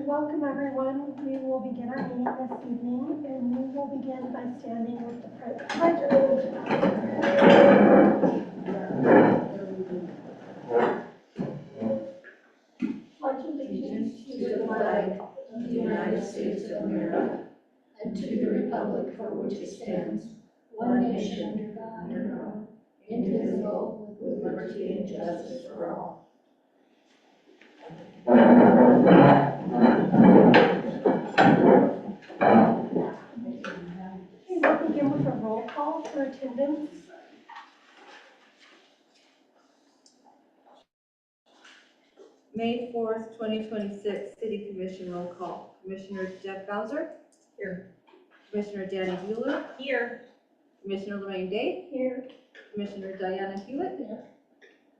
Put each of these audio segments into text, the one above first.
welcome everyone. We will begin our meeting this evening, and we will begin by standing with the Pledge of Allegiance. Pledge allegiance to the flag of the United States of America and to the republic for which it stands, one nation, under God, indivisible, with liberty and justice for all. Okay, we'll begin with a roll call for attendance. May 4th, 2026, City Commission roll call. Commissioner Jeff Bowser? Here. Commissioner Danny Bueller? Here. Commissioner Lorraine Day? Here. Commissioner Diana Hewitt? Here.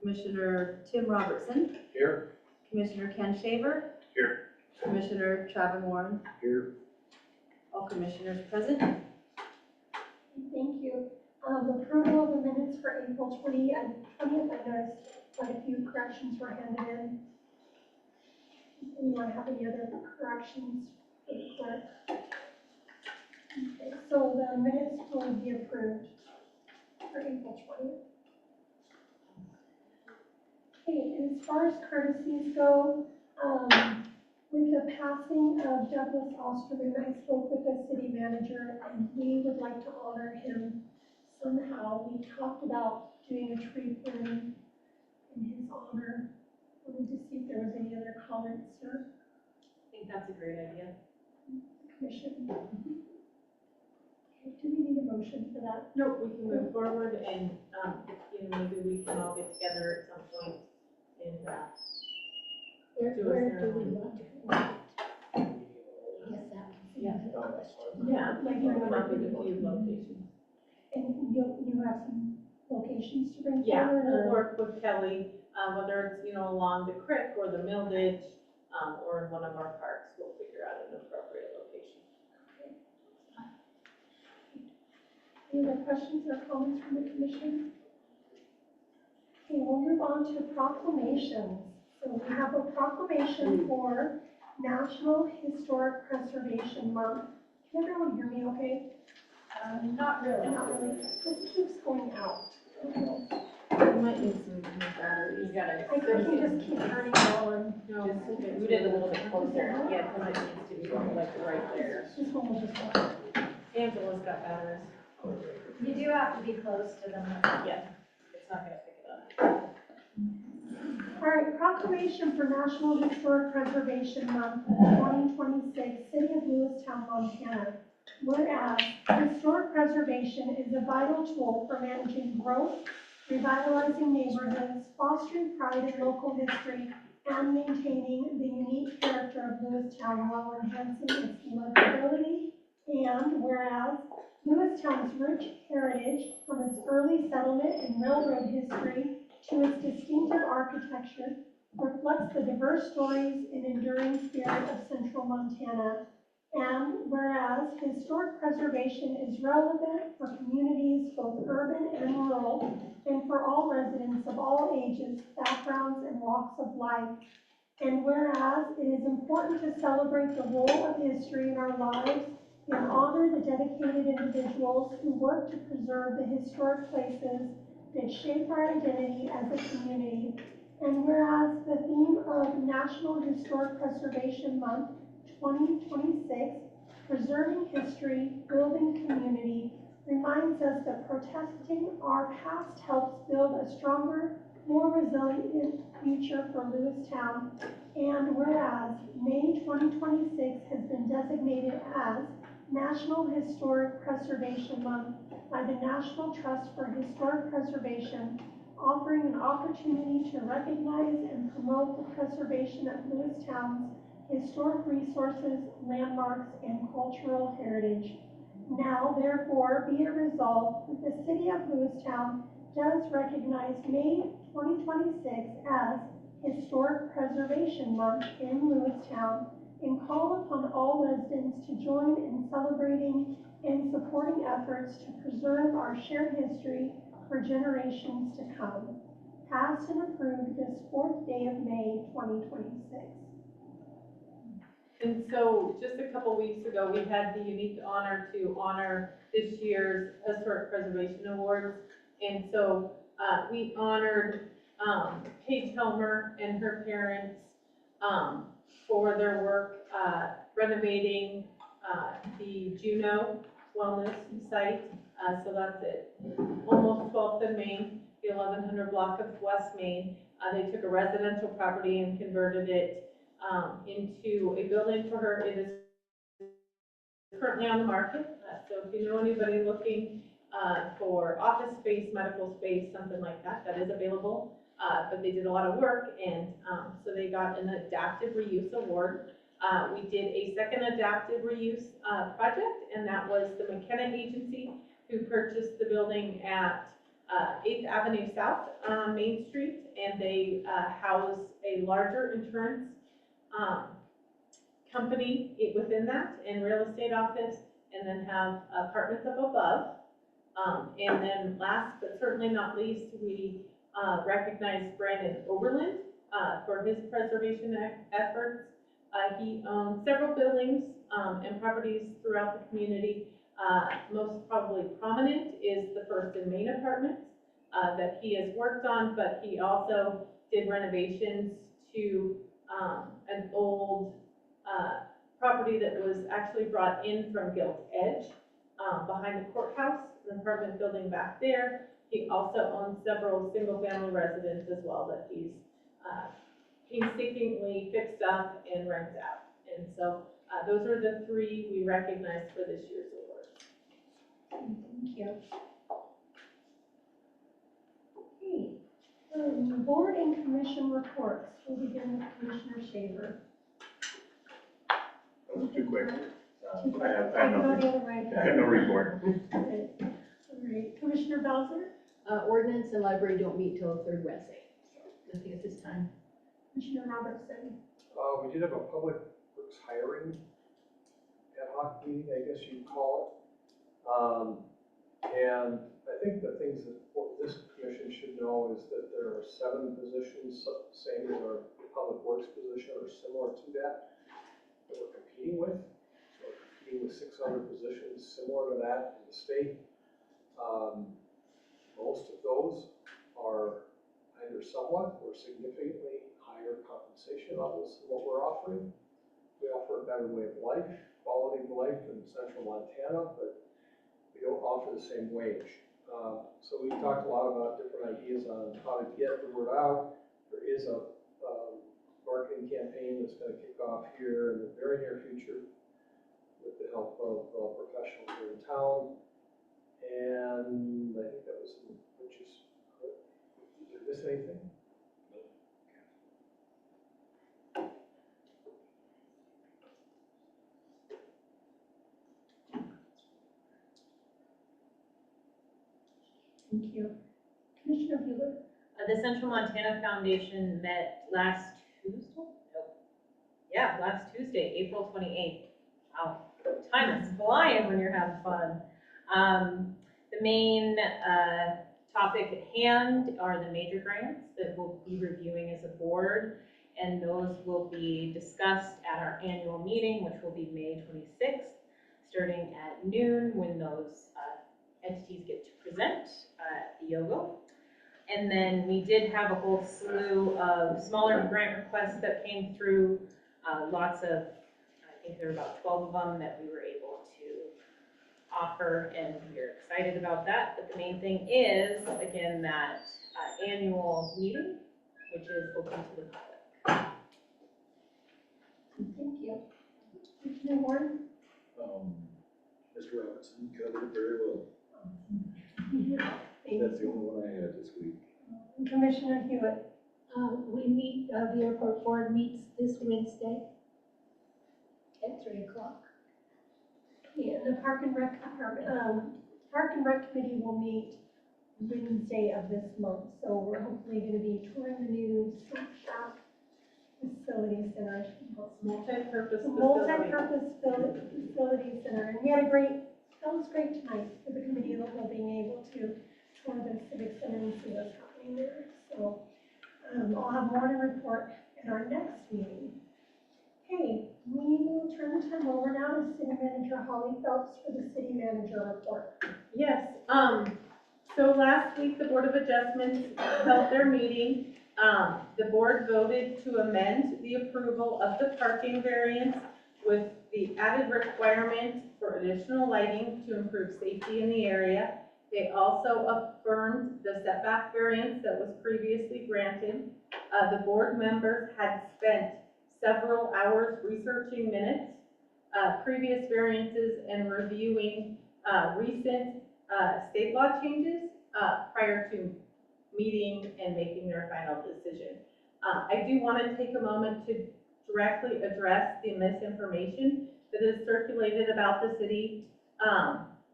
Commissioner Tim Robertson? Here. Commissioner Ken Shaver? Here. Commissioner Travis Warren? Here. All commissioners present. Thank you. Approval of the minutes for April 20th. I noticed quite a few corrections were handed in. Anyone have any other corrections for the clerk? Okay, so the minutes will be approved for April 20th. Okay, as far as courtesies go, with the passing of Douglas Osterman, I spoke with the city manager, and we would like to honor him somehow. We talked about doing a tree planting in his honor. Wanted to see if there was any other comments, sir. I think that's a great idea. Commission. Okay, do we need a motion for that? Nope, we can move forward and, maybe we can all get together at some point and, Where do we want to? Yes, that. yeah, Like, we're not going to few locations. and you have some locations to bring Yeah, forward? we'll or- work with Kelly, whether it's, along the creek or the mill ditch, or in one of our parks, we'll figure out an appropriate location. Any other questions or comments from the commission? Okay, we'll move on to proclamations. So we have a proclamation for National Historic Preservation Month. Can everyone hear me okay? Not really. Not really. This keeps going out. I don't know. You might need some new batteries. You gotta. I think you just keep turning it on. No, just move it a little bit closer. Yeah, somebody needs to be like right there. This one will just work. Angela's got batteries. You do have to be close to them. Yeah, it's not gonna pick it up. All right, proclamation for National Historic Preservation Month 2026, City of Lewistown, Montana. Whereas historic preservation is a vital tool for managing growth, revitalizing neighborhoods, fostering pride in local history, and maintaining the unique character of Lewistown while enhancing its livability. And whereas Lewistown's rich heritage, from its early settlement and railroad history to its distinctive architecture, reflects the diverse stories and enduring spirit of central Montana. And whereas historic preservation is relevant for communities both urban and rural, and for all residents of all ages, backgrounds, and walks of life. And whereas it is important to celebrate the role of history in our lives and honor the dedicated individuals who work to preserve the historic places that shape our identity as a community. And whereas the theme of National Historic Preservation Month 2026, Preserving History, Building Community, reminds us that protecting our past helps build a stronger, more resilient future for Lewistown. And whereas May 2026 has been designated as National Historic Preservation Month by the National Trust for Historic Preservation, offering an opportunity to recognize and promote the preservation of Lewistown's historic resources, landmarks, and cultural heritage. Now, therefore, be it resolved that the City of Lewistown does recognize May 2026 as Historic Preservation Month in Lewistown and call upon all residents to join in celebrating and supporting efforts to preserve our shared history for generations to come. Passed and approved this 4th day of May 2026. And so just a couple weeks ago, we had the unique honor to honor this year's Historic Preservation Awards. And so we honored Paige Helmer and her parents for their work renovating the Juneau Wellness Site. So that's it, almost 12th and Main, the 1100 block of West Main. They took a residential property and converted it into a building for her. It is currently on the market. So if you know anybody looking for office space, medical space, something like that, that is available. But they did a lot of work, and so they got an adaptive reuse award. We did a second adaptive reuse project, and that was the McKenna Agency, who purchased the building at 8th Avenue South on Main Street, and they house a larger insurance company within that, and real estate office, and then have apartments up above. And then last but certainly not least, we recognize Brandon Oberlin for his preservation efforts. He owns several buildings and properties throughout the community. Most probably prominent is the First and Main apartments that he has worked on, but he also did renovations to an old property that was actually brought in from Gilt's Edge behind the courthouse, an apartment building back there. He also owns several single-family residences as well that he's painstakingly fixed up and rents out. And so those are the three we recognized for this year's award. Thank you. Okay, board and commission reports. We'll begin with Commissioner Shaver. That was too quick. I have I can go nothing. the other way. I have no report. Okay. All right, Commissioner Bowser, Ordinance and library don't meet till the third Wednesday. Nothing at this time. Commissioner Robertson, We did have a public works hiring ad hoc meeting, I guess you'd call it. And I think the things that this commission should know is that there are 7 positions, same as our public works position or similar to that we're competing with. So we're competing with 6 other positions similar to that in the state. Most of those are either somewhat or significantly higher compensation levels than what we're offering. We offer a better way of life, quality of life in central Montana, but we don't offer the same wage. So we've talked a lot about different ideas on how to get the word out. There is a marketing campaign that's going to kick off here in the very near future with the help of professionals here in town. And I think that was, which is, did I miss anything? thank you. Commissioner Bueller, The Central Montana Foundation met last Tuesday? Last Tuesday, April 28th. Wow, time is flying when you're having fun. The main topic at hand are the major grants that we'll be reviewing as a board, and those will be discussed at our annual meeting, which will be May 26th, starting at noon, when those entities get to present at the Yogo. And then we did have a whole slew of smaller grant requests that came through, lots of, I think there were about 12 of them that we were able to offer, and we're excited about that. But the main thing is, again, that annual meeting, which is open to the public. thank you. Commissioner Warren, Mr. Robertson covered it very well. thank That's the only one I had this week. you. Commissioner Hewitt, We meet, the airport board meets this Wednesday at 3 o'clock. and the Park and Rec Department, Park and Rec Committee will meet Wednesday of this month. So we're hopefully going to be touring the new smoke shop facility center. Multi-purpose facility. Multi-purpose facility center, and we had a great, that was great tonight for the committee of the whole being able to tour the civic center and see what's happening there. So I'll have more to report at our next meeting. Okay, We will turn time over now to City Manager Holly Phelps for the City Manager report. Yes, so last week, the Board of Adjustments held their meeting. The board voted to amend the approval of the parking variance with the added requirement for additional lighting to improve safety in the area. They also affirmed the setback variance that was previously granted. The board members had spent several hours researching minutes, previous variances, and reviewing recent state law changes prior to meeting and making their final decision. I do want to take a moment to directly address the misinformation that is circulated about the city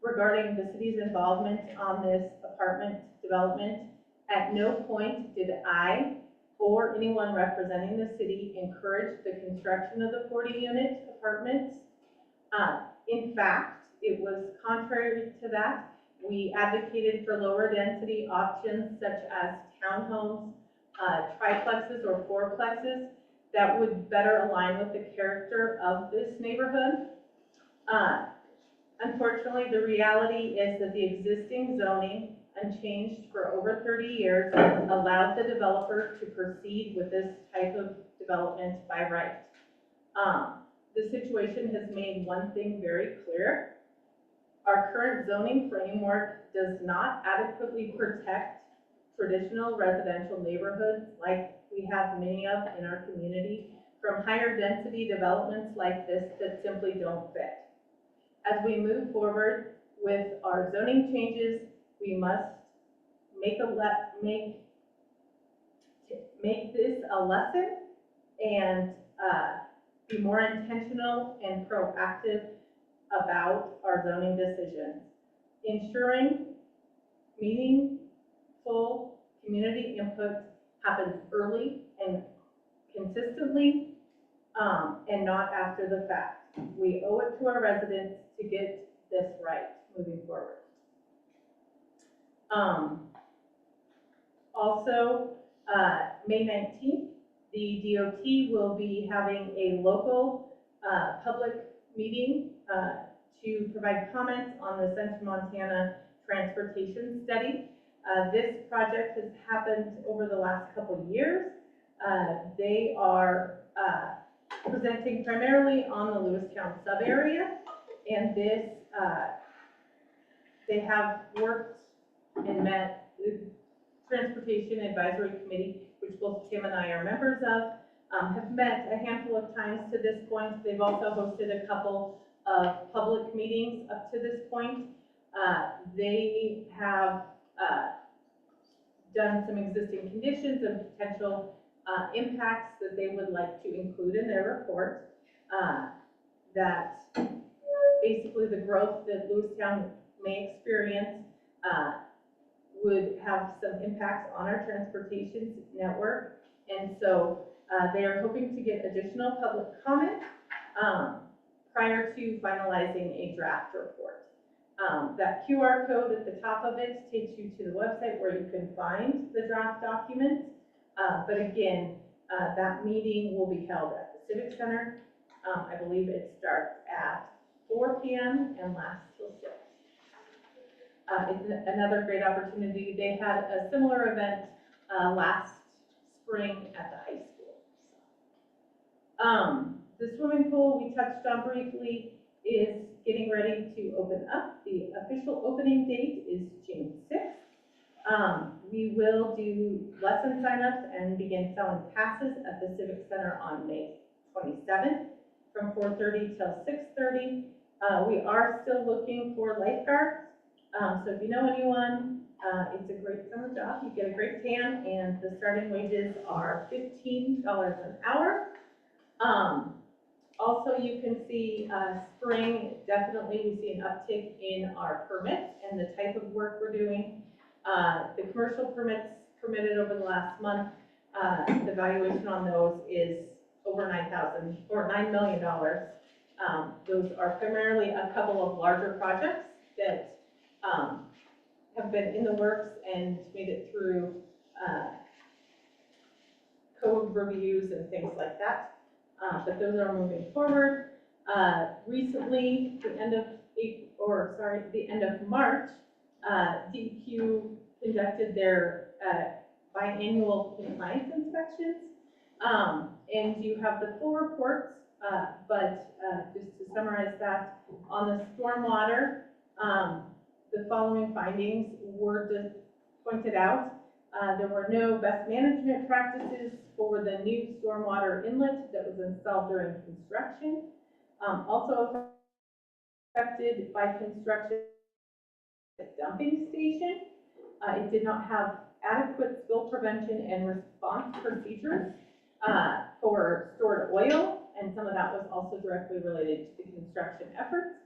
regarding the city's involvement on this apartment development. At no point did I or anyone representing the city encourage the construction of the 40-unit apartments. In fact, it was contrary to that. We advocated for lower density options such as townhomes, triplexes or fourplexes that would better align with the character of this neighborhood. Unfortunately, the reality is that the existing zoning, unchanged for over 30 years, allowed the developer to proceed with this type of development by right. The situation has made one thing very clear. Our current zoning framework does not adequately protect traditional residential neighborhoods like we have many of in our community from higher density developments like this that simply don't fit. As we move forward with our zoning changes, we must make this a lesson and be more intentional and proactive about our zoning decisions. Ensuring meaningful community input happens early and consistently, and not after the fact. We owe it to our residents to get this right moving forward. Also, May 19th, the DOT will be having a local public meeting to provide comments on the Central Montana Transportation Study. This project has happened over the last couple of years. They are presenting primarily on the Lewistown sub-area, and this, they have worked and met the Transportation Advisory Committee, which both Tim and I are members of, have met a handful of times to this point. They've also hosted a couple of public meetings up to this point. They have done some existing conditions and potential impacts that they would like to include in their report. That basically the growth that Lewistown may experience would have some impacts on our transportation network. And so they are hoping to get additional public comment prior to finalizing a draft report. That QR code at the top of it takes you to the website where you can find the draft documents. But again, that meeting will be held at the Civic Center. I believe it starts at 4 p.m. and lasts till 6. It's another great opportunity. They had a similar event last spring at the high school. The swimming pool we touched on briefly is getting ready to open up. The official opening date is June 6th. We will do lesson signups and begin selling passes at the Civic Center on May 27th from 4:30 till 6:30. We are still looking for lifeguards. So if you know anyone, it's a great summer job. You get a great tan, and the starting wages are $15 an hour. Also, you can see spring, definitely we see an uptick in our permits and the type of work we're doing. The commercial permits permitted over the last month, the valuation on those is over $9,000 or $9 million. Those are primarily a couple of larger projects that have been in the works and made it through code reviews and things like that. but those are moving forward. Recently, the end of March, DEQ conducted their biannual compliance inspections. And you have the full reports, but just to summarize that, on the stormwater, the following findings were just pointed out. There were no best management practices for the new stormwater inlet that was installed during construction. Also affected by construction, the dumping station. It did not have adequate spill prevention and response procedures for stored oil, and some of that was also directly related to the construction efforts.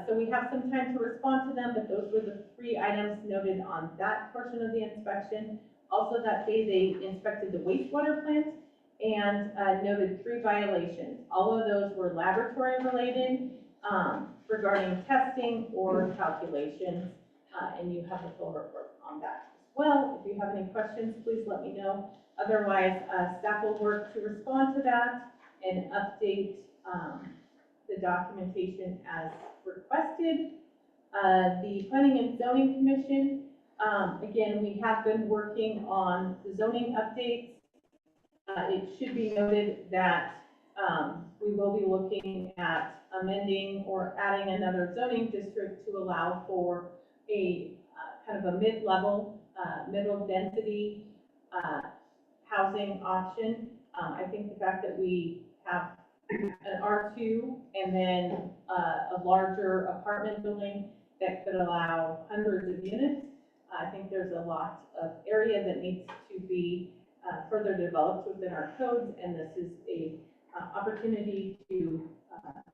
So we have some time to respond to them, but those were the 3 items noted on that portion of the inspection. Also that day, they inspected the wastewater plant and noted 3 violations. All of those were laboratory related, regarding testing or calculations, and you have the full report on that as well. If you have any questions, please let me know. Otherwise, staff will work to respond to that and update the documentation as requested. The Planning and Zoning Commission, again, we have been working on the zoning updates. It should be noted that we will be looking at amending or adding another zoning district to allow for a kind of a mid-level, middle density housing option. I think the fact that we have an R2 and then a larger apartment building that could allow hundreds of units, I think there's a lot of area that needs to be further developed within our codes, and this is a opportunity to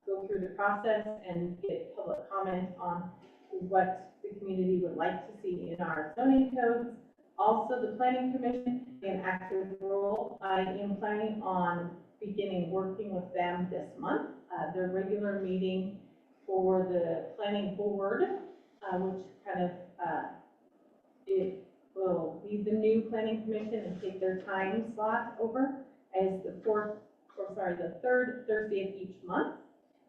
go through the process and get public comment on what the community would like to see in our zoning codes. Also, the Planning Commission, an active role. I am planning on beginning working with them this month. Their regular meeting for the planning board, which kind of, it will be the new Planning Commission and take their time slot over as the third Thursday of each month.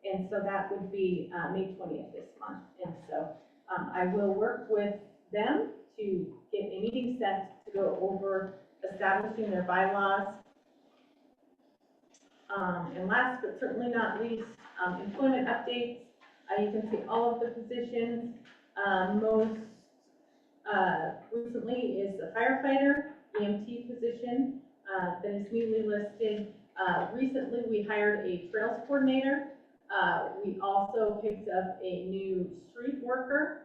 And so that would be May 20th this month. And so I will work with them to get a meeting set to go over establishing their bylaws. And last but certainly not least, employment updates. You can see all of the positions. Most recently is the firefighter, EMT position that is newly listed. Recently, we hired a trails coordinator. We also picked up a new street worker,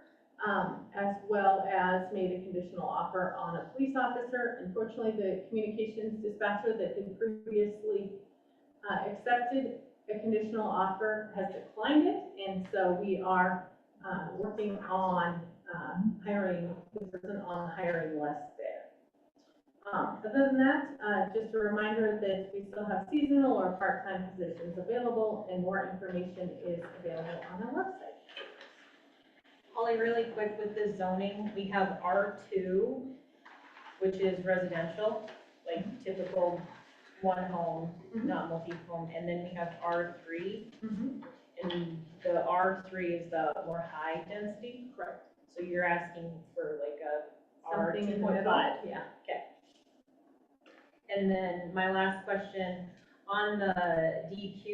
as well as made a conditional offer on a police officer. Unfortunately, the communications dispatcher that had previously accepted a conditional offer has declined it, and so we are working on hiring the person on the hiring list there. Other than that, just a reminder that we still have seasonal or part-time positions available, and more information is available on our website. Holly, really quick with the zoning, we have R2, which is residential, like typical one home, not multi-home, and then we have R3, and the R3 is the more high density. Correct. So you're asking for like a Something in the R2.5. middle. Yeah. Okay. And then my last question, on the DQ,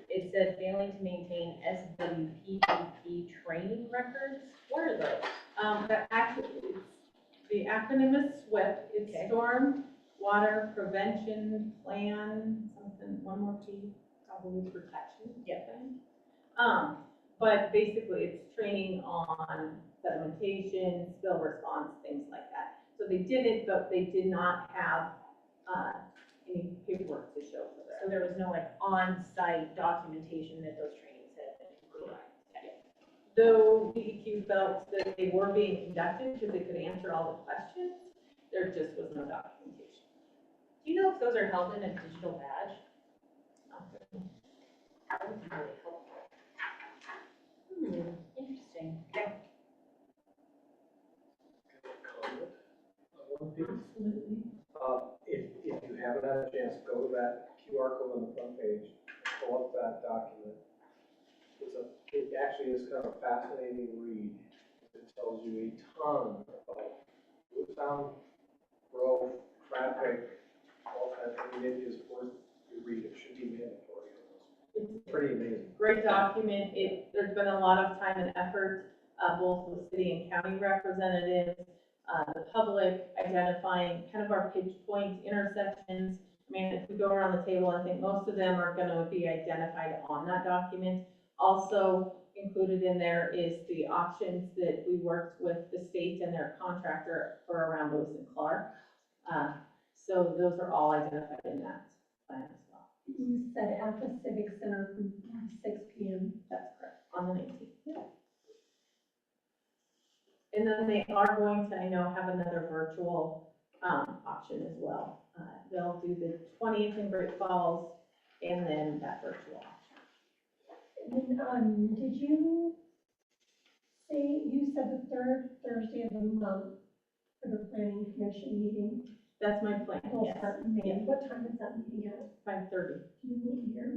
it said failing to maintain SWPPP training records. What are those? The acronym is SWIP. It's Okay. Storm Water Prevention Plan, something, one more P, probably protection. Yep. But basically it's training on sedimentation, spill response, things like that. So they did it, but they did not have any paperwork to show for that. So there was no like on-site documentation that those trainings had been completed. Okay. Though DEQ felt that they were being conducted because they could answer all the questions, there just was no documentation. Do you know if those are held in a digital badge? That would be really helpful. Interesting. Okay. Comment on one piece? Absolutely. If you you haven't had a chance, go to that QR code on the front page, pull up that document. It actually is kind of a fascinating read. It tells you a ton about Lewistown, growth, traffic, all that. I mean, it is worth the read. It should be mandatory. It's pretty amazing. Great document. There's been a lot of time and effort, both with city and county representatives, the public, identifying kind of our pinch points, intersections. I mean, if we go around the table, I think most of them are going to be identified on that document. Also included in there is the options that we worked with the state and their contractor for around Lewis and Clark. So those are all identified in that plan as well. You said at the Civic Center from 6 p.m. That's correct, on the 19th. And then they are going to, I know, have another virtual option as well. They'll do the 20th in Great Falls and then that virtual option. And then, did you say, you said the third Thursday of the month for the planning commission meeting? That's my plan, Will yes. start in May. Yes. What time is that meeting at? 5:30. Do you meet here?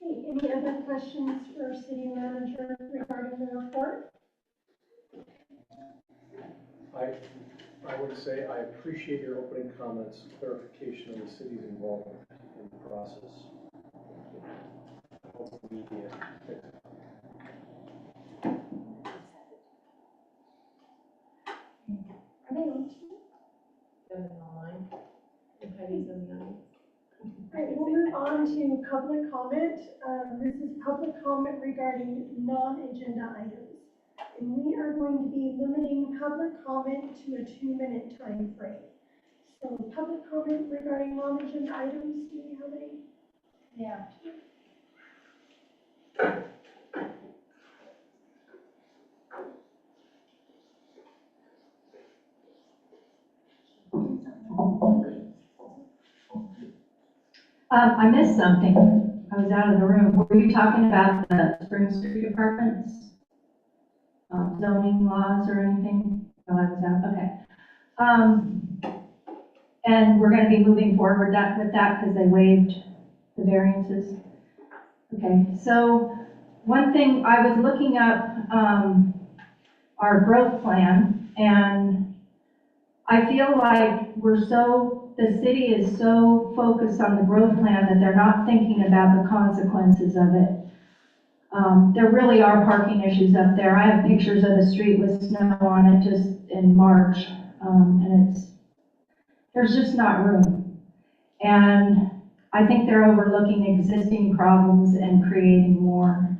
Okay, any other questions for city manager regarding the report? I would say I appreciate your opening comments, clarification of the city's involvement in the process. I hope the media picks it up. Are they on? And then online. And Heidi's in the audience. All right, we'll move on to public comment. This is public comment regarding non-agenda items. And we are going to be limiting public comment to a 2-minute time frame. So public comment regarding non-agenda items, do we have any? Yeah. I missed something. I was out of the room. Were you talking about the Spring Street Apartments? Zoning laws or anything? Oh, I was out, okay. And we're gonna be moving forward with that because they waived the variances? Okay, so one thing, I was looking up, our growth plan, and I feel like the city is so focused on the growth plan that they're not thinking about the consequences of it. There really are parking issues up there. I have pictures of the street with snow on it just in March, and there's just not room. And I think they're overlooking existing problems and creating more.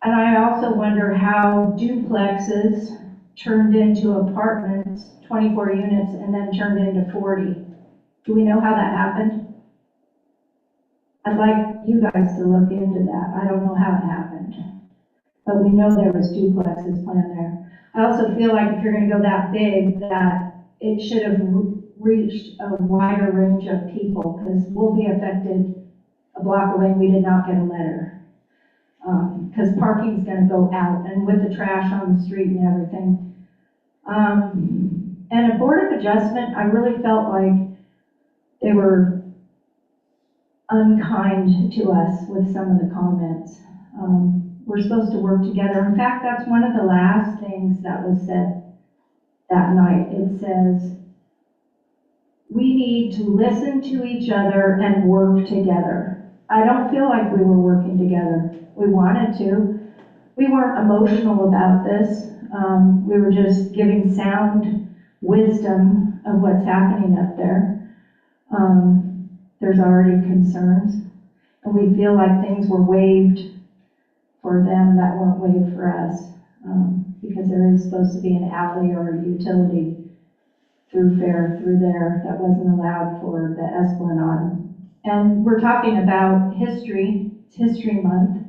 And I also wonder how duplexes turned into apartments, 24 units, and then turned into 40. Do we know how that happened? I'd like you guys to look into that. I don't know how it happened. But we know there was duplexes planned there. I also feel like if you're gonna go that big, that it should have reached a wider range of people, because we'll be affected a block away and we did not get a letter. Because parking's gonna go out, and with the trash on the street and everything. And a Board of Adjustment, I really felt like they were unkind to us with some of the comments. We're supposed to work together. In fact, that's one of the last things that was said that night. It says, we need to listen to each other and work together. I don't feel like we were working together. We wanted to. We weren't emotional about this. We were just giving sound wisdom of what's happening up there. There's already concerns, and we feel like things were waived for them that weren't waived for us, because there is supposed to be an alley or a utility through there that wasn't allowed for the Esplanade. And we're talking about history. It's History Month.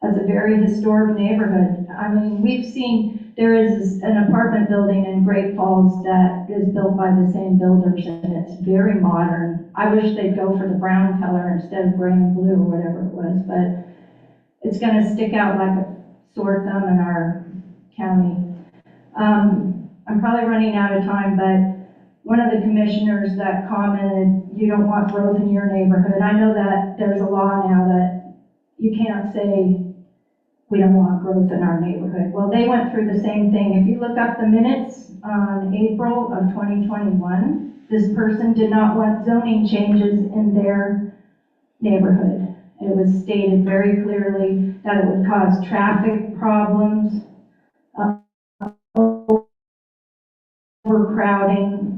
That's a very historic neighborhood. I mean, we've seen there is an apartment building in Great Falls that is built by the same builders, and it's very modern. I wish they'd go for the brown color instead of gray and blue or whatever it was, but it's gonna stick out like a sore thumb in our county. I'm probably running out of time, but one of the commissioners that commented, you don't want growth in your neighborhood. I know that there's a law now that you can't say we don't want growth in our neighborhood. Well, they went through the same thing. If you look up the minutes on April of 2021, this person did not want zoning changes in their neighborhood. It was stated very clearly that it would cause traffic problems, overcrowding,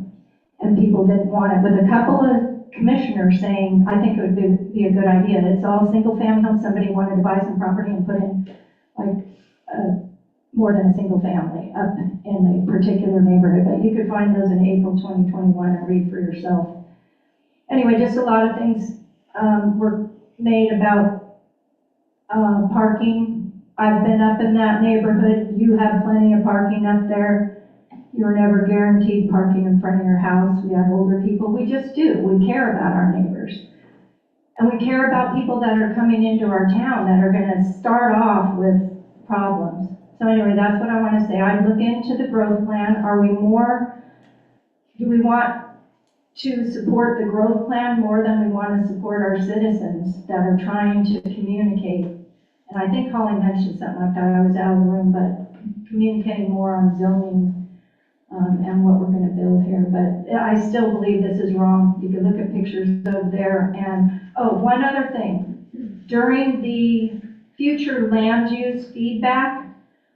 and people didn't want it. With a couple of commissioners saying, I think it would be a good idea. It's all single family homes. Somebody wanted to buy some property and put in like more than a single family up in a particular neighborhood. But you could find those in April 2021 and read for yourself. Anyway, just a lot of things were made about parking. I've been up in that neighborhood. You have plenty of parking up there. You're never guaranteed parking in front of your house. We have older people. We just do. We care about our neighbors. And we care about people that are coming into our town that are going to start off with problems. So anyway, that's what I want to say. I'd look into the growth plan. Do we want to support the growth plan more than we want to support our citizens that are trying to communicate? And I think Holly mentioned something like that. I was out of the room, but communicating more on zoning and what we're going to build here. But I still believe this is wrong. You can look at pictures over there. And, oh, one other thing. During the future land use feedback,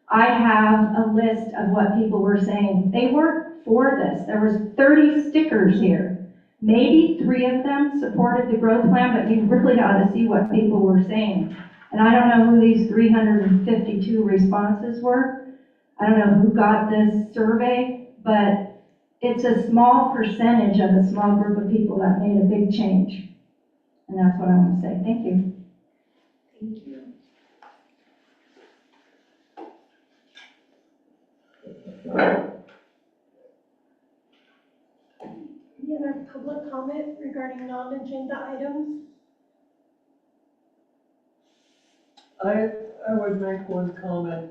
I have a list of what people were saying. They weren't for this. There was 30 stickers here. Maybe 3 of them supported the growth plan, but you really ought to see what people were saying. And I don't know who these 352 responses were. I don't know who got this survey, but it's a small percentage of a small group of people that made a big change. And that's what I want to say. Thank you. Thank you. Any other public comment regarding non-agenda items? I would make one comment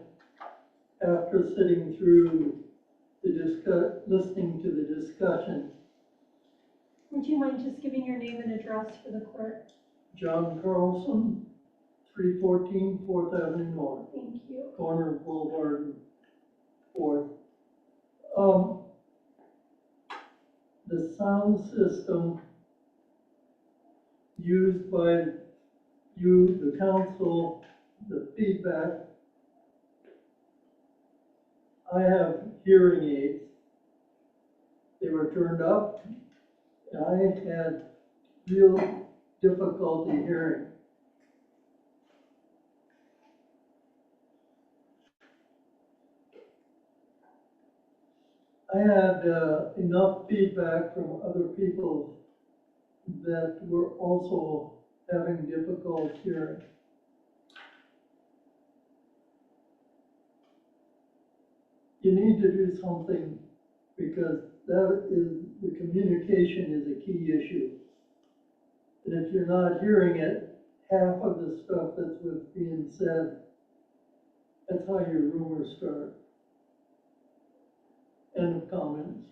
after sitting through listening to the discussion. Would you mind just giving your name and address for the clerk? John Carlson, 314 4th Avenue North, Thank you. corner of Boulevard and 4th. The sound system used by you, the council, the feedback. I have hearing aids. They were turned up, and I had real difficulty hearing. I had enough feedback from other people that were also having difficult hearing. You need to do something because the communication is a key issue. And if you're not hearing it, half of the stuff that's being said, that's how your rumors start. End of comments.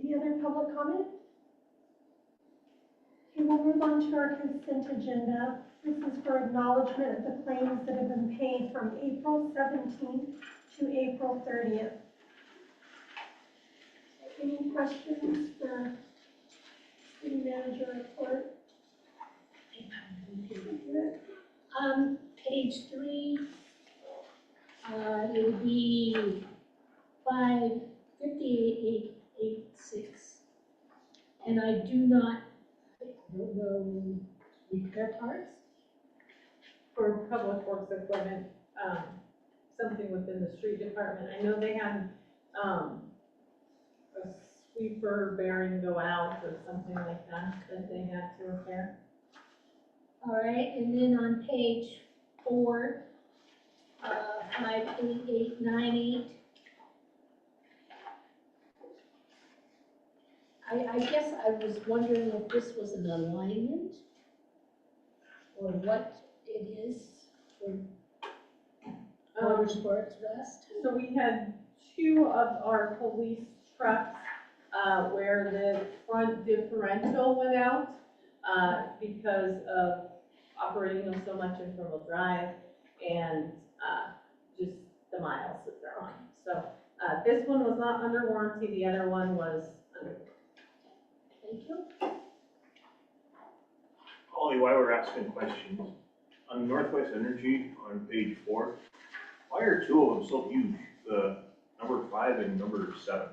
Any other public comment? Okay, we'll move on to our consent agenda. This is for acknowledgement of the claims that have been paid from April 17th to April 30th. Any questions for city manager report? Page 3, it would be 558,886. And I don't know, repair parts? For public works equipment, something within the street department. I know they had, a sweeper bearing go out or something like that they had to repair. All right, and then on page 4, 58898. I guess I was wondering if this was an alignment or what it is for Motorsports West. So we had 2 of our police trucks, where the front differential went out, because of operating them so much in front-wheel drive and, just the miles that they're on. So, this one was not under warranty, the other one was under. Thank you. Ollie, while we're asking questions, on Northwest Energy on page 4, why are 2 of them so huge? The number 5 and number 7.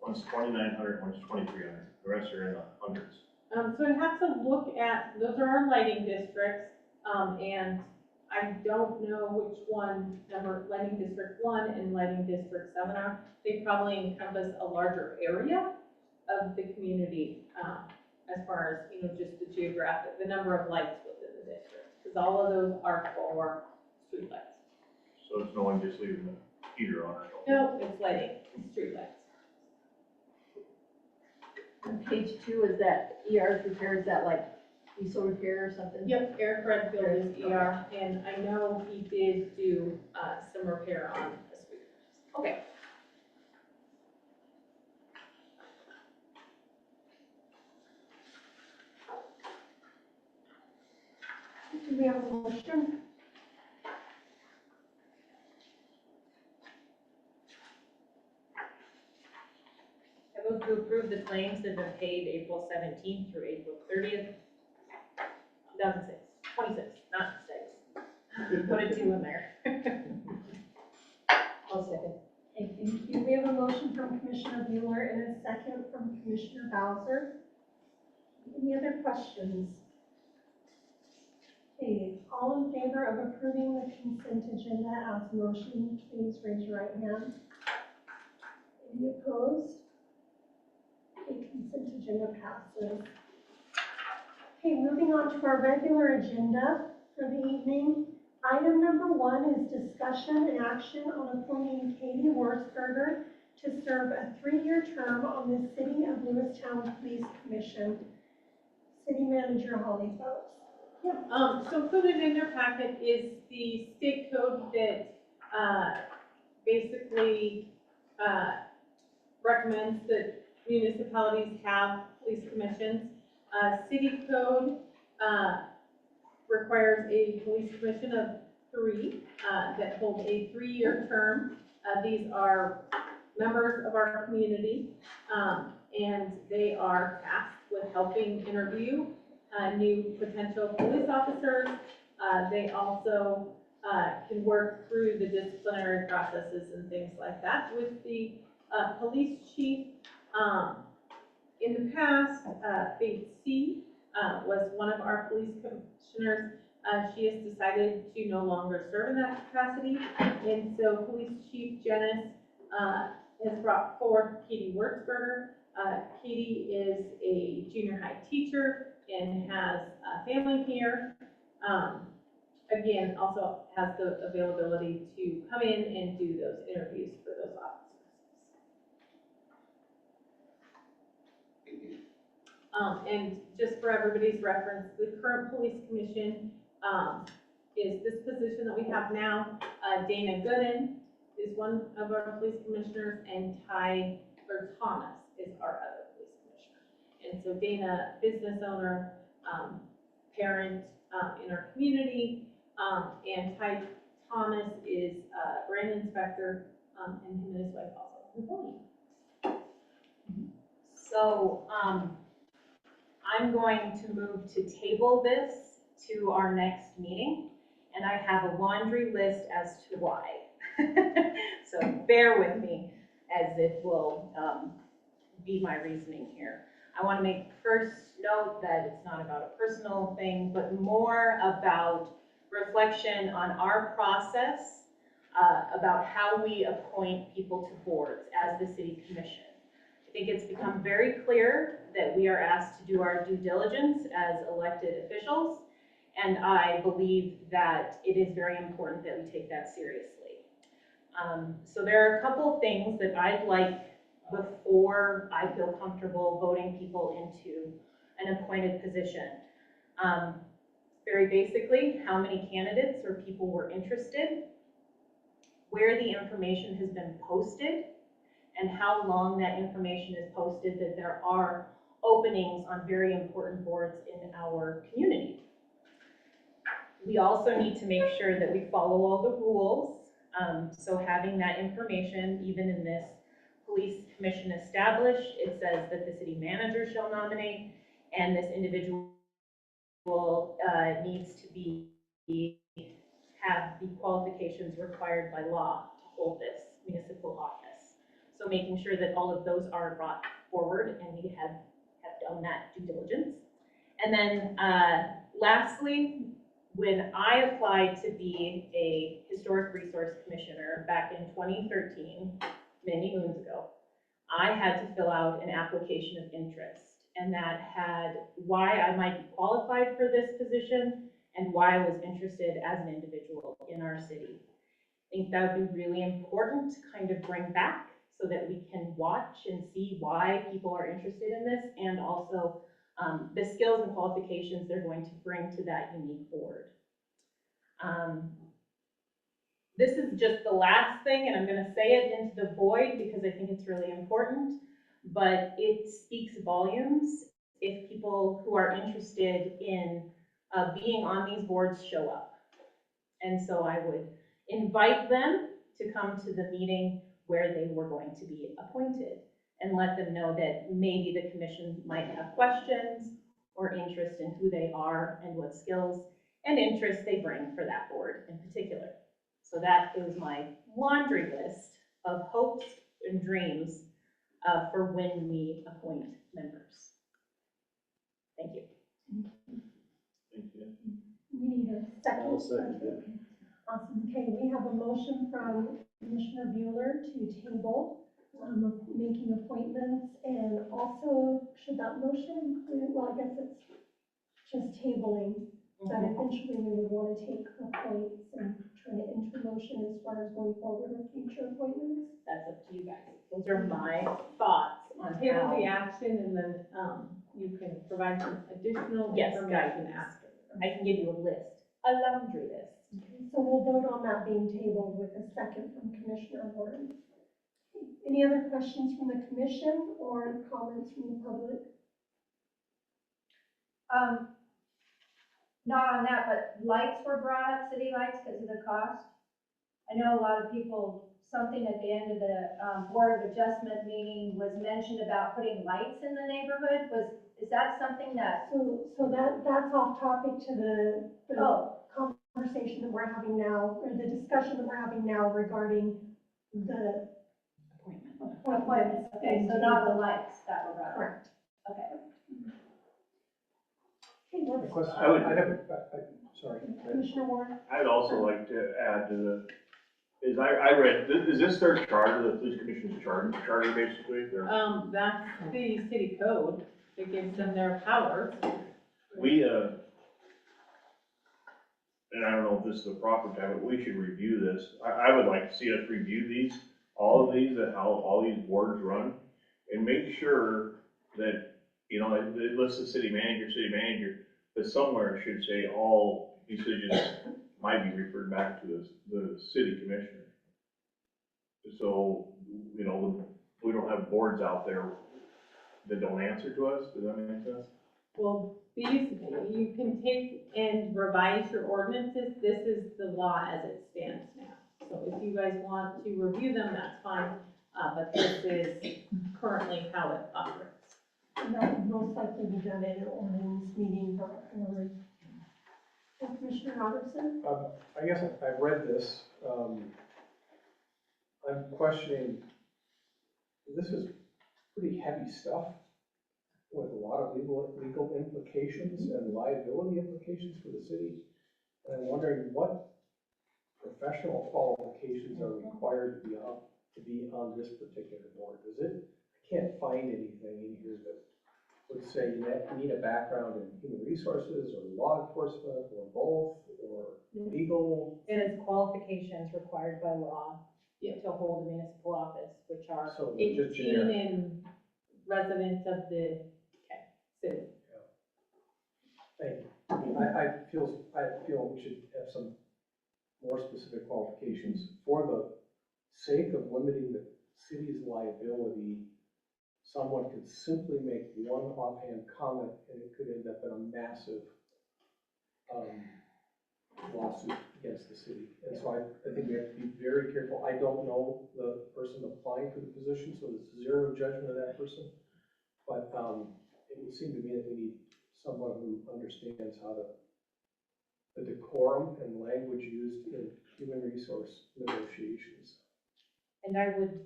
One's 2,900, one's 2,300. The rest are in the hundreds. So I have to look at, those are our lighting districts, and I don't know which one, lighting district 1 and lighting district 7 are. They probably encompass a larger area of the community, as far as, just the number of lights within the district, because all of those are for street lights. So it's no one just leaving the heater on or something? No, it's lighting, street lights. On page 2, is that ER's repair, is that like diesel repair or something? Yep, Eric Redfield is ER, and I know he did do, some repair on the sweepers. Okay. Do we have a motion? I move to approve the claims that have been paid April 17th through April 30th, 2006, 26, not 6. Put a 2 in there. I'll second. Okay, thank you. We have a motion from Commissioner Bueller and a second from Commissioner Bowser. Any other questions? Okay, all in favor of approving the consent agenda as motion, please raise your right hand. Any opposed? Okay, consent agenda passes. Okay, moving on to our regular agenda for the evening. Item number 1 is discussion and action on appointing Katie Wurzberger to serve a 3-year term on the City of Lewistown Police Commission. City Manager Holly Phillips. Yep, so included in your packet is the state code that, basically, recommends that municipalities have police commissions. City code, requires a police commission of 3, that hold a 3-year term. These are members of our community, and they are tasked with helping interview new potential police officers. They also can work through the disciplinary processes and things like that with the police chief. In the past, Faith C. Was one of our police commissioners. She has decided to no longer serve in that capacity, and so Police Chief Janice has brought forth Katie Wurzberger. Katie is a junior high teacher and has a family here. Again, also has the availability to come in and do those interviews for those officers. And just for everybody's reference, the current police commission is this position that we have now. Dana Gooden is one of our police commissioners, and Thomas is our other police commissioner. And so Dana, business owner, parent in our community, and Ty Thomas is a brand inspector, and him and his wife also have a family. So, I'm going to move to table this to our next meeting, and I have a laundry list as to why. So bear with me as it will be my reasoning here. I want to make first note that it's not about a personal thing, but more about reflection on our process, about how we appoint people to boards as the city commission. I think it's become very clear that we are asked to do our due diligence as elected officials, and I believe that it is very important that we take that seriously. So there are a couple of things that I'd like before I feel comfortable voting people into an appointed position. Very basically, how many candidates or people were interested, where the information has been posted, and how long that information is posted that there are openings on very important boards in our community. We also need to make sure that we follow all the rules. So having that information, even in this police commission established, it says that the city manager shall nominate, and this individual needs to have the qualifications required by law to hold this municipal office. So making sure that all of those are brought forward, and we have done that due diligence. And then lastly, when I applied to be a historic resource commissioner back in 2013, many moons ago, I had to fill out an application of interest, and that had why I might be qualified for this position and why I was interested as an individual in our city. I think that would be really important to kind of bring back so that we can watch and see why people are interested in this, and also the skills and qualifications they're going to bring to that unique board. This is just the last thing, and I'm going to say it into the void because I think it's really important, but it speaks volumes if people who are interested in being on these boards show up. And so I would invite them to come to the meeting where they were going to be appointed, and let them know that maybe the commission might have questions or interest in who they are and what skills and interests they bring for that board in particular. So that is my laundry list of hopes and dreams for when we appoint members. Thank you. Thank you. We need a second. I'll second it. Awesome. Okay, we have a motion from Commissioner Bueller to table making appointments, and also should that motion include, well, I guess it's just tabling, that eventually we would want to take appointments and turn it into a motion as far as going forward with future appointments. That's up to you guys. Those are my thoughts on Table how. the action, and then you can provide some additional Yes, information guidance. after. I can give you a list, a laundry list. Okay, so we'll vote on that being tabled with a second from Commissioner Warren. Any other questions from the commission or comments from the public? Not on that, but lights were brought up, city lights, because of the cost. I know a lot of people, something at the end of the Board of Adjustment meeting was mentioned about putting lights in the neighborhood. Is that something that? So that's off topic to the conversation that we're having now, or the discussion that we're having now regarding the appointments. Okay, so not the lights that were brought up. Correct. Okay. Okay, A let's, question, I would- sorry. Commissioner Warren. I'd also like to add to I read, is this their charter, the police commission's charter basically? That's the city code that gives them their powers. We, and I don't know if this is the proper time, but we should review this. I would like to see us review these, all of these, and how all these boards run, and make sure that, you know, it lists the city manager, but somewhere it should say all decisions might be referred back to the city commissioner. So, you know, we don't have boards out there that don't answer to us. Does that make sense? Well, these, you can take and revise your ordinances. This is the law as it stands now. So if you guys want to review them, that's fine, but this is currently how it operates. And that would most likely be done in an ordinance meeting or Commissioner Robertson. I guess I've read this, I'm questioning, this is pretty heavy stuff with a lot of legal implications and liability implications for the city. And I'm wondering what professional qualifications are required to be on this particular board. I can't find anything in here that would say you need a background in human resources or law enforcement or both or legal. And it's qualifications required by law to hold a municipal office, which are So they're just 18 generic. and residents of the city. Thank you. I feel we should have some more specific qualifications for the sake of limiting the city's liability. Someone could simply make one offhand comment and it could end up in a massive lawsuit against the city. And so I think we have to be very careful. I don't know the person applying for the position, so there's zero judgment of that person. But it would seem to me that we need someone who understands how the decorum and language used in human resource negotiations. And I would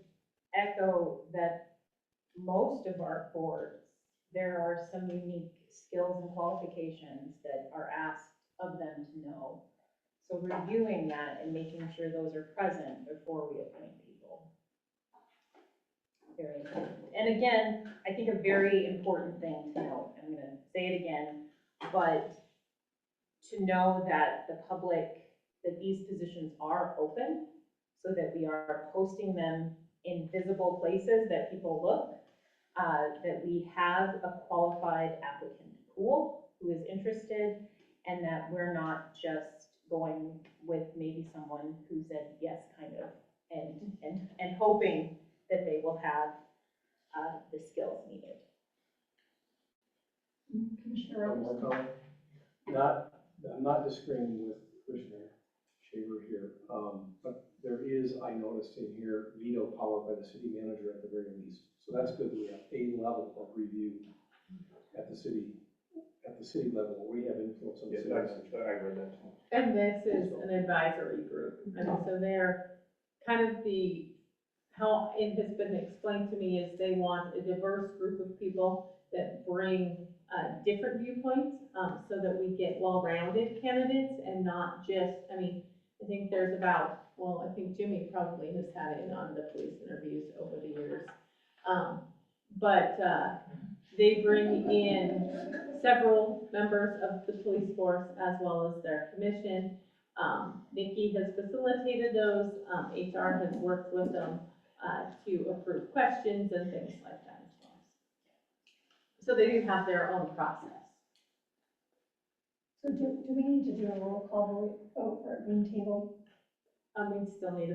echo that most of our boards, there are some unique skills and qualifications that are asked of them to know. So reviewing that and making sure those are present before we appoint people. Very important. And again, I think a very important thing to note, I'm gonna say it again, but to know that the public, that these positions are open, so that we are posting them in visible places that people look, that we have a qualified applicant pool who is interested, and that we're not just going with maybe someone who said yes, kind of, and hoping that they will have the skills needed. Commissioner Robertson. I'm not disagreeing with Commissioner Shaver here, but there is, I noticed in here, veto power by the city manager at the very least. So that's good that we have a level of review at the city level, where we have influence on the city manager. I read that too. And this is an advisory group. I mean, so they're kind of how it has been explained to me is they want a diverse group of people that bring different viewpoints, so that we get well-rounded candidates and not just, I mean, I think there's I think Jimmy probably has had in on the police interviews over the years. But they bring in several members of the police force as well as their commission. Nikki has facilitated those, HR has worked with them to approve questions and things like that as well. So they do have their own process. So do we need to do a roll call vote for it being tabled? We still need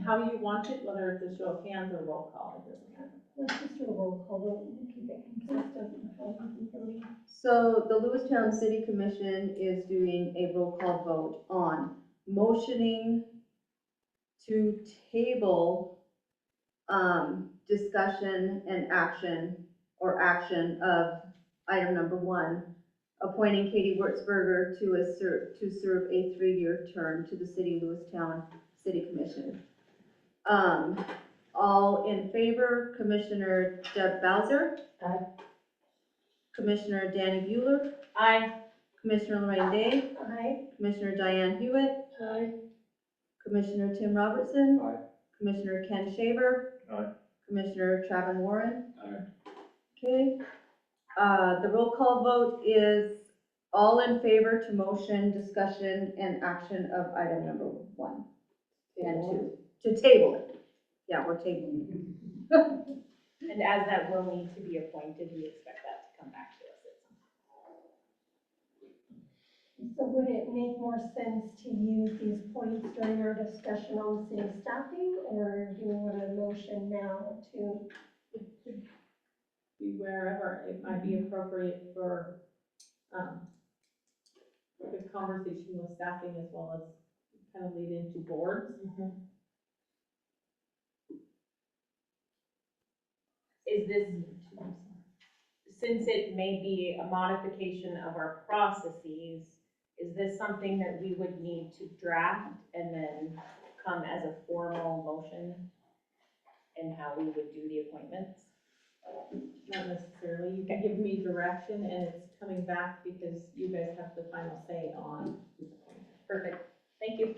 how you want it, whether it's a show of hands or roll call, it doesn't matter. Let's just do a roll call vote and keep it consistent with how we've been voting. So the Lewistown City Commission is doing a roll call vote on motioning to table discussion and action of item number 1, appointing Katie Wurzberger to serve a 3-year term to the City of Lewistown City Commission. All in favor, Commissioner Deb Bowser. Aye. Commissioner Danny Bueller. Aye. Commissioner Lorraine Day. Aye. Commissioner Diane Hewitt. Aye. Commissioner Tim Robertson. Aye. Commissioner Ken Shaver. Aye. Commissioner Travis Warren. Aye. Okay. The roll call vote is all in favor to motion, discussion, and action of item number 1 and 2. To table it. Yeah, we're tabling it. And as that will need to be appointed, we expect that to come back to us at some point. So would it make more sense to use these points during our discussion on city staffing, or do we want a motion now to? Be wherever it might be appropriate for the conversation with staffing as well as kind of lead into boards. Is this, since it may be a modification of our processes, is this something that we would need to draft and then come as a formal motion in how we would do the appointments? Not necessarily, you can give me direction and it's coming back because you guys have the final say on. Perfect, thank you.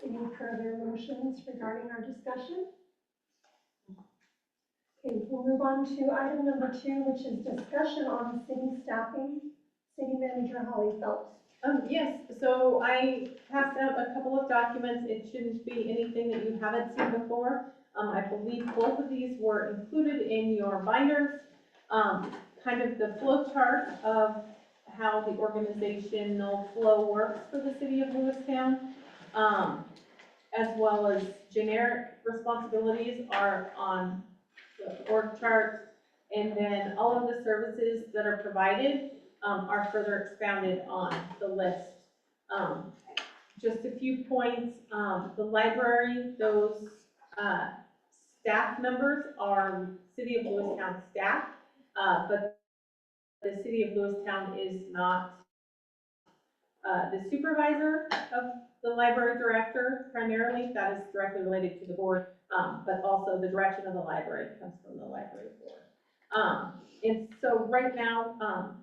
Any further motions regarding our discussion? We'll move on to item number 2, which is discussion on city staffing. City Manager Holly Phelps. Yes, so I passed out a couple of documents. It shouldn't be anything that you haven't seen before. I believe both of these were included in your binders. Kind of the flow chart of how the organizational flow works for the city of Lewistown, as well as generic responsibilities are on the org chart. And then all of the services that are provided are further expounded on the list. Just a few points, the library, those staff members are City of Lewistown staff, but the City of Lewistown is not the supervisor of the library director primarily. That is directly related to the board, but also the direction of the library comes from the library board. And so right now,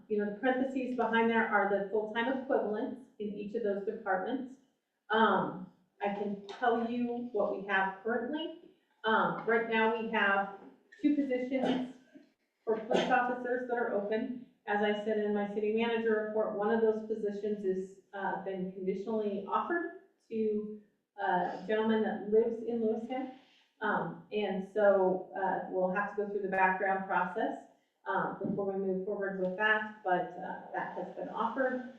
the parentheses behind there are the full-time equivalents in each of those departments. I can tell you what we have currently. Right now, we have 2 positions for police officers that are open. As I said in my city manager report, one of those positions is been conditionally offered to a gentleman that lives in Lewistown. And so we'll have to go through the background process before we move forward with that, but that has been offered.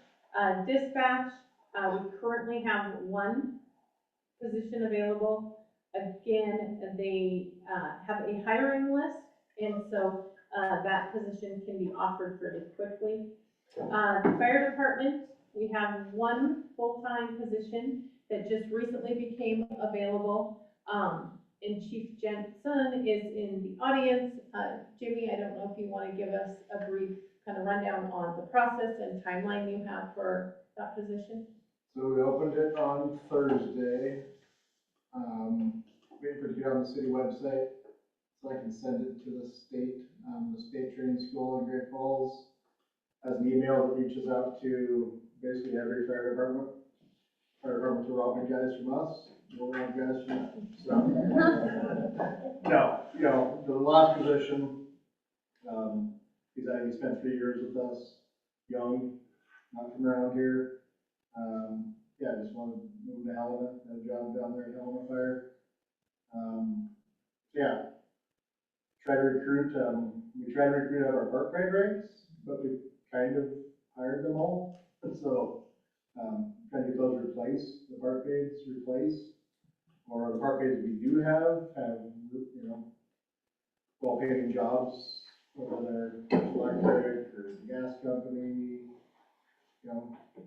Dispatch, we currently have 1 position available. Again, they have a hiring list, and so that position can be offered fairly quickly. The fire department, we have 1 full-time position that just recently became available. And Chief Jensen is in the audience. Jimmy, I don't know if you want to give us a brief kind of rundown on the process and timeline you have for that position. So we opened it on Thursday. Waiting for it to get on the city website so I can send it to the state. The state training school in Great Falls has an email that reaches out to basically every fire department. Fire departments are robbing guys from us, we're robbing guys from them. So, no, the last position, he spent 3 years with us, young, not from around here. Just wanted to move to Helena, had a job down there at Helena Fire. Try to recruit, we try to recruit out of our park grade ranks, but we kind of hired them all. So, trying to get those replaced, the park grades replaced, or the park grades we do have, well-paying jobs, whether they're electric or gas company,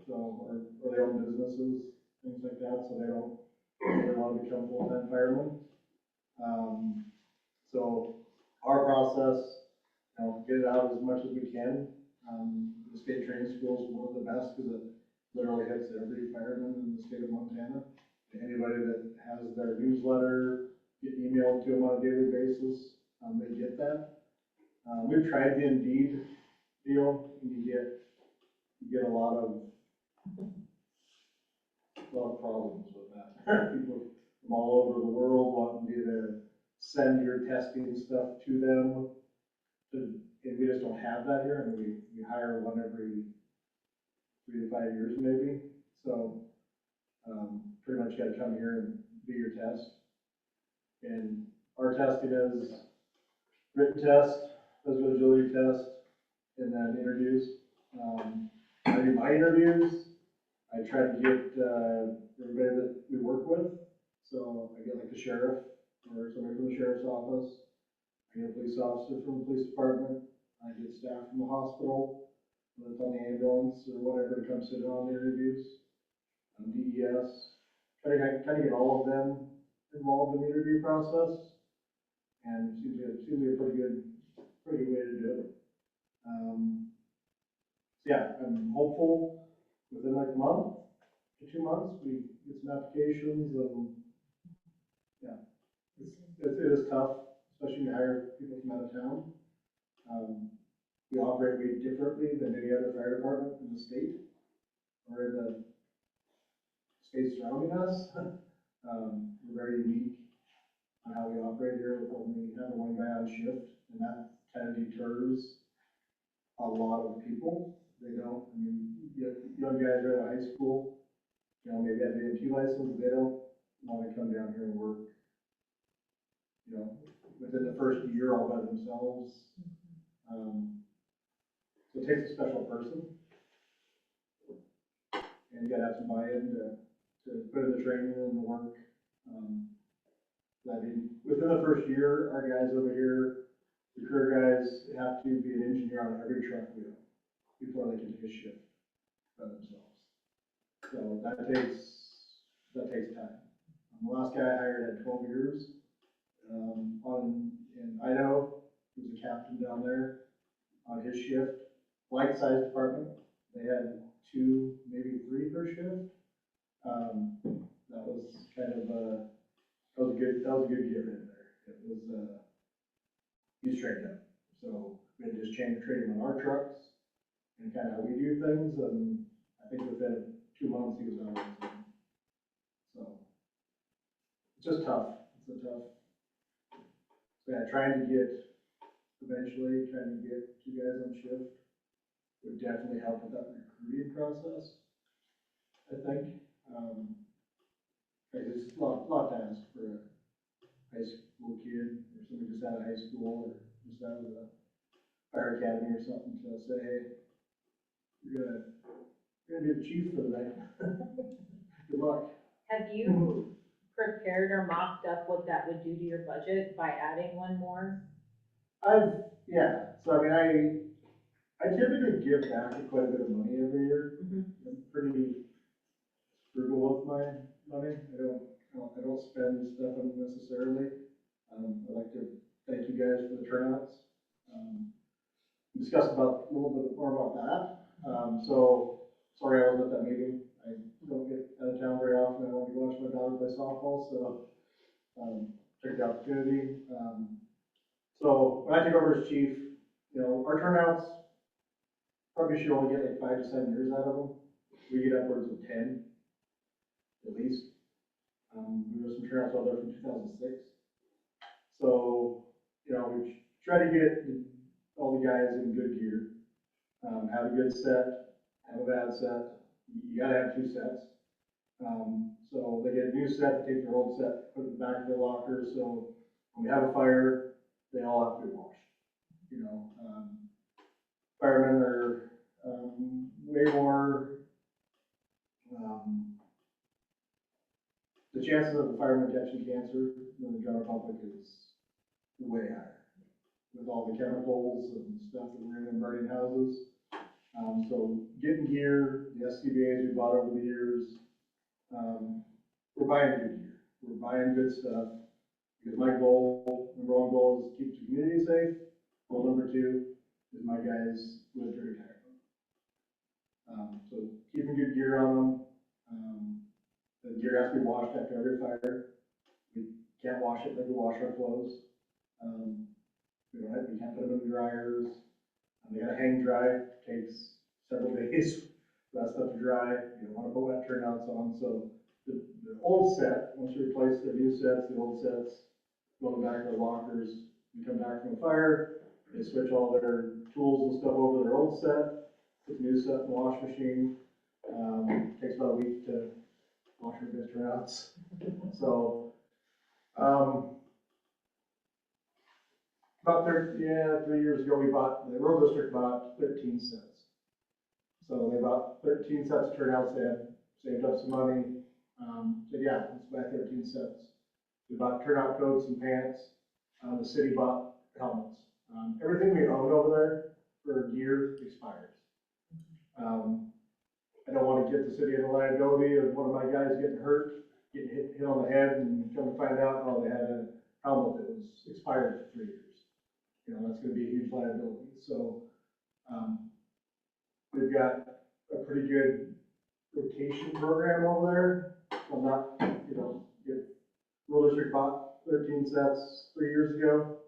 or they own businesses, things like that, so they don't really want to become full-time firemen. So our process, get it out as much as we can. The state training school is one of the best because it literally hits every fireman in the state of Montana. Anybody that has their newsletter, get emailed to them on a daily basis, they get that. We've tried the Indeed deal, and you get a lot of problems with that. People from all over the world wanting you to send your testing stuff to them. And we just don't have that here. I mean, we hire one every 3 to 5 years maybe. So pretty much got to come here and do your test. And our testing is written test, physical agility test, and then interviews. I do my interviews. I try to get everybody that we work with. So I get like the sheriff or somebody from the sheriff's office. I get a police officer from the police department. I get staff from the hospital, whether it's on the ambulance or whatever, to come sit in on the interviews. DES. Try to get all of them involved in the interview process. And it seems to be a pretty good way to do it. I'm hopeful within like a month to 2 months, we get some applications and it is tough, especially when you hire people from out of town. We operate way differently than any other fire department in the state or in the states surrounding us. We're very unique. on how we operate here with only having one guy on shift, and that kind of deters a lot of people. They don't, I mean, young guys right out of high school, you know, maybe have an AMT license, they don't want to come down here and work, you know, within the first year all by themselves. So it takes a special person. And you gotta have some buy-in to put in the training and the work. I mean, within the first year, our guys over here, the career guys have to be an engineer on every truck we own before they can take a shift by themselves. So that takes time. The last guy I hired had 12 years, in Idaho. He was a captain down there on his shift, like-sized department. They had 2, maybe 3 per shift. That was kind of that was a good get right there. It was he was trained up. So we had to just train him on our trucks and kind of how we do things, and I think within 2 months he was out of the zone. So it's just tough. It's a tough. So yeah, trying to get 2 guys on shift would definitely help with that recruiting process, I think. It's a lot to ask for a high school kid, or somebody just out of high school, or just out of the fire academy or something, to say, hey, you're gonna be the chief for the night. Good luck. Have you prepared or mocked up what that would do to your budget by adding one more? Yeah, so I mean, I typically give back quite a bit of money every year. I'm pretty frugal with my money. I don't spend stuff unnecessarily. I'd like to thank you guys for the turnouts. Discuss a little bit more about that. So, sorry I wasn't at that meeting. I don't get out of town very often. I want to go watch my daughter play softball, so took the opportunity. So when I took over as chief, you know, our turnouts probably should only get like 5 to 7 years out of them. We get upwards of 10, at least. There were some turnouts out there from 2006. So, you know, we try to get all the guys in good gear, have a good set, have a bad set. You gotta have 2 sets. So they get a new set, they take their old set, put it back in their lockers. So when we have a fire, they all have to be washed. You know, firemen are way more. The chances of the fireman catching cancer than the general public is way higher with all the chemicals and stuff that we're in burning houses. So getting gear, the SCBA's we bought over the years, we're buying good gear. We're buying good stuff. Because my goal, number 1 goal is to keep the community safe. Goal number 2 is my guys live to retire. So keeping good gear on them. The gear has to be washed after every fire. We can't wash it like we wash our clothes. We can't put them in dryers. They gotta hang dry. Takes several days for that stuff to dry. You don't want to put wet turnouts on. So the old set, once you replace the new sets, the old sets go in the back of their lockers. You come back from a fire, they switch all their tools and stuff over to their old set, put the new set in the wash machine. Takes about a week to wash your good turnouts. So, about 3 years ago, the road district bought 13 sets. So they bought 13 sets of turnouts. They had saved up some money. So yeah, let's buy 13 sets. We bought turnout coats and pants. The city bought helmets. Everything we own over there for gear expires. I don't want to get the city in the liability of one of my guys getting hurt, getting hit on the head, and come to find out, oh, they had a helmet that was expired for 3 years. You know, that's going to be a huge liability. So we've got a pretty good rotation program over there. I'm not, you know, Road District bought 13 sets 3 years ago.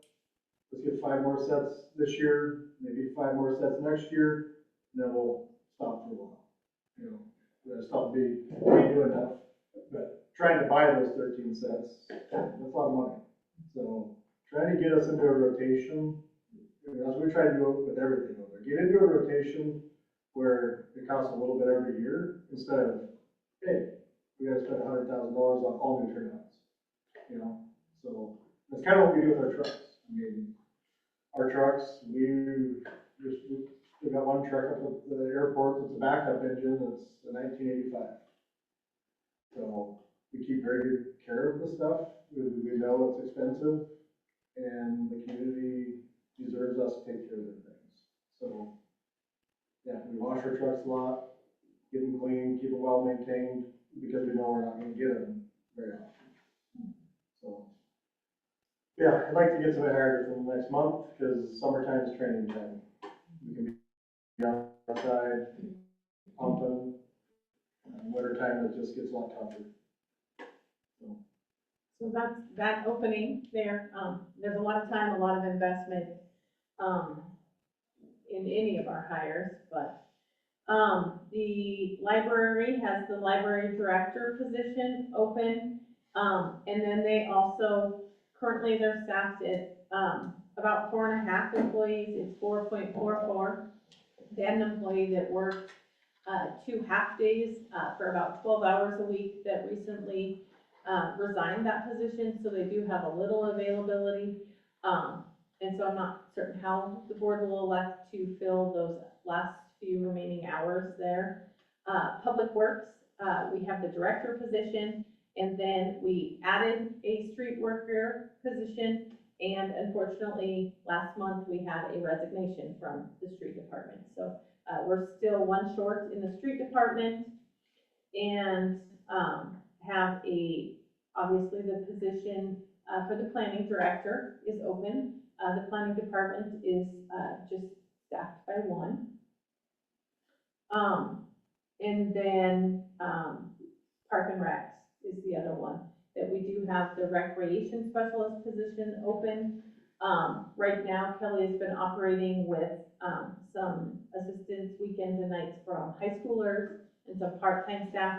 Let's get 5 more sets this year, maybe 5 more sets next year, and then we'll stop for a while. You know, we're gonna stop being doing enough. But trying to buy those 13 sets, that's a lot of money. So try to get us into a rotation, as we try to do with everything over there, get into a rotation where it costs a little bit every year, instead of, hey, we gotta spend $100,000 on all new turnouts, you know? So that's kind of what we do with our trucks. I mean, our trucks, we've got one truck up at the airport, it's a backup engine, it's a 1985. So we keep very good care of the stuff, we know it's expensive, and the community deserves us to take care of their things. So, yeah, we wash our trucks a lot, keep them clean, keep them well maintained, because we know we're not gonna get them very often. So, yeah, I'd like to get somebody hired within the next month, because summertime is training time. We can be outside, pumping, winter time it just gets a lot tougher. So that's, that opening there, there's a lot of time, a lot of investment, in any of our hires, but, the library has the library director position open, and then they also, currently they're staffed at, about 4.5 employees, it's 4.44. They had an employee that worked, 2 half days, for about 12 hours a week that recently, resigned that position, so they do have a little availability. And so I'm not certain how the board will elect to fill those last few remaining hours there. Public Works, we have the director position, and then we added a street worker position, and unfortunately, last month, we had a resignation from the street department. So, we're still one short in the street department, and, have obviously the position, for the planning director is open. The planning department is, just staffed by one. And then, Park and Recs is the other one, that we do have the recreation specialist position open. Right now, Kelly has been operating with, some assistants, weekends and nights from high schoolers and some part-time staff.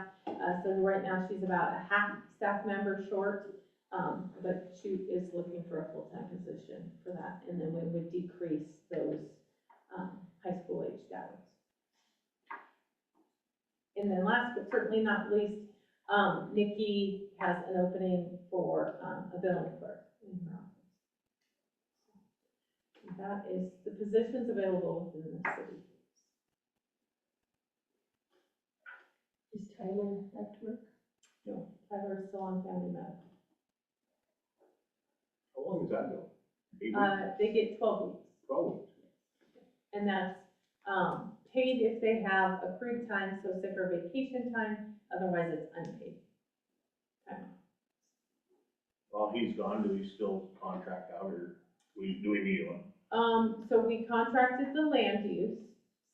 So right now, she's about a half staff member short, but she is looking for a full-time position for that. And then we would decrease those, high school aged hours. And then last but certainly not least, Nikki has an opening for, a billing clerk in her office. That is the positions available within the city. Is Tyler back to work? No, Tyler's still on family medical. How long does that go? 8 weeks? They get 12 weeks. 12 weeks? And that's, paid if they have accrued time, so sick or vacation time, otherwise it's unpaid time. While he's gone, do we still contract out, or do we need one? So we contracted the land use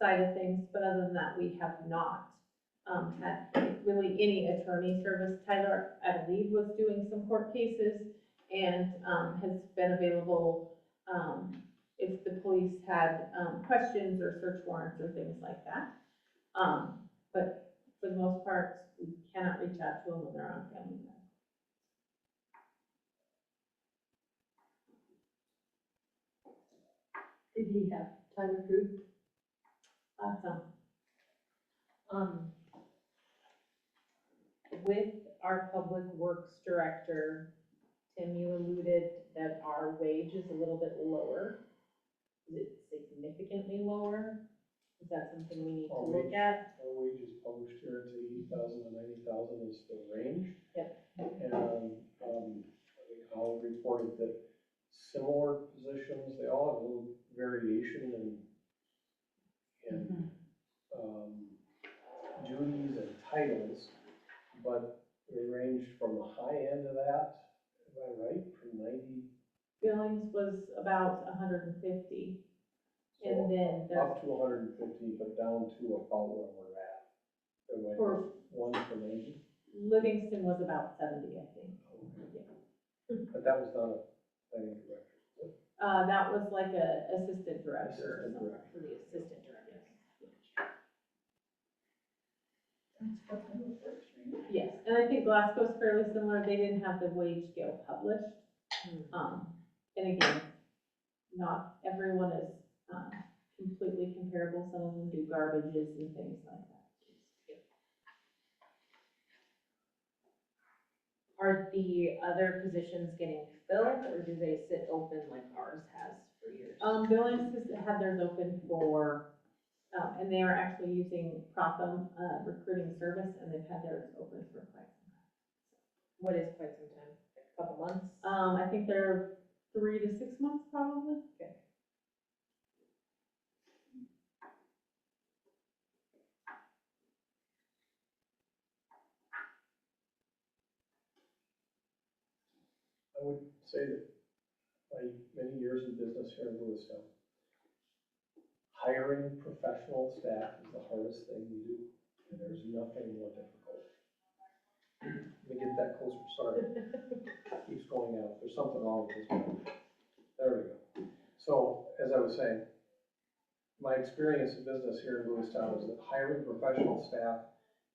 side of things, but other than that, we have not, had really any attorney service. Tyler, I believe, was doing some court cases and, has been available, if the police had, questions or search warrants or things like that. But for the most part, we cannot reach out to them when they're on family medical. Did he have time accrued? Awesome. With our public works director, Tim, you alluded that our wage is a little bit lower. Is it significantly lower? Is that something we need to look at? Our wages published here, it's 80,000 to 90,000 is the range. Yep. And, I think Howell reported that similar positions, they all have a little variation in duties and titles, but they ranged from the high end of that, am I right, from 90? Billings was about 150. And then there's, Up to 150, but down to about where we're at. There might For- be one for 90. Livingston was about 70, I think. But that was not a planning director. That was like a assistant director or Assistant something. director. For the assistant director. That's for public works, right? Yes, and I think Glasgow's fairly similar. They didn't have the wage scale published. And again, not everyone is, completely comparable, some of them do garbages and things like that. Are the other positions getting filled, or do they sit open like ours has for years? Billings has had theirs open for, and they are actually using Protham, recruiting service, and they've had theirs open for quite some time. What is quite some time, like a couple months? I think they're 3 to 6 months probably. Okay. I would say that my many years in business here in Lewistown, hiring professional staff is the hardest thing we do, and there's nothing more difficult. Let me get that closer, sorry. Keeps going out, there's something wrong with this one. There we go. So, as I was saying, my experience in business here in Lewistown is that hiring professional staff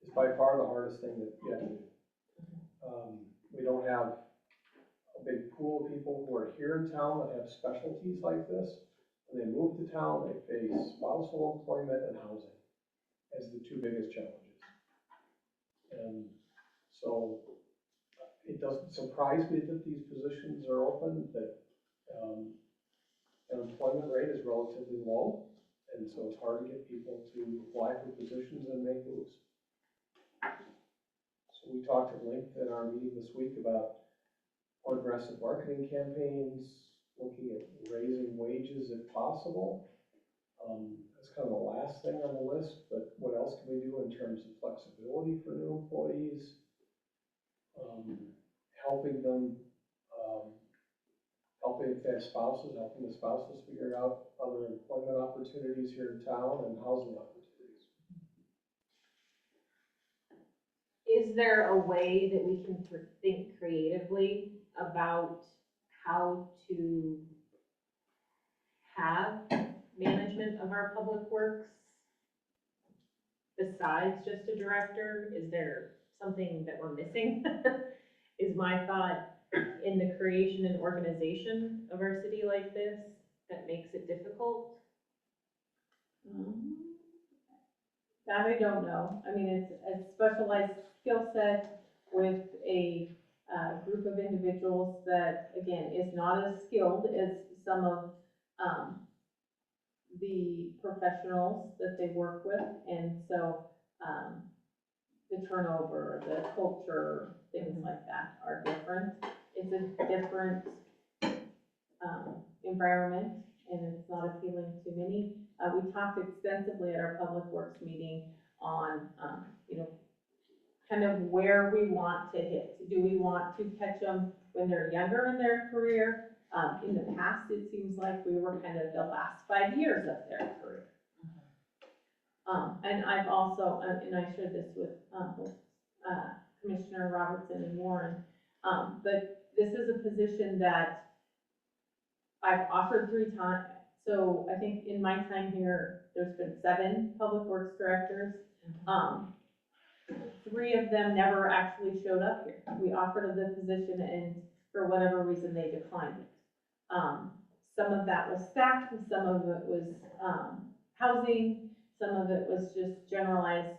is by far the hardest thing that you have to do. We don't have a big pool of people who are here in town that have specialties like this. When they move to town, they face spousal employment and housing as the two biggest challenges. And so it doesn't surprise me that these positions are open, that unemployment rate is relatively low. And so it's hard to get people to apply for positions and make moves. So we talked at length in our meeting this week about more aggressive marketing campaigns, looking at raising wages if possible. That's kind of the last thing on the list, but what else can we do in terms of flexibility for new employees? Helping them, helping if they have spouses, helping the spouses figure out other employment opportunities here in town and housing opportunities. Is there a way that we can think creatively about how to have management of our public works besides just a director? Is there something that we're missing? Is my thought in the creation and organization of our city like this that makes it difficult? That I don't know. I mean, it's a specialized skill set with a group of individuals that, again, is not as skilled as some of the professionals that they work with. And so the turnover, the culture, things like that are different. It's a different environment, and it's not appealing to many. We talked extensively at our public works meeting on, kind of where we want to hit. Do we want to catch them when they're younger in their career? In the past, it seems like we were kind of the last 5 years of their career. And I've also, and I shared this with Commissioner Robertson and Warren, but this is a position that I've offered 3 times. So I think in my time here, there's been 7 public works directors. 3 of them never actually showed up here. We offered the position, and for whatever reason, they declined it. Some of that was staff, some of it was housing, some of it was just generalized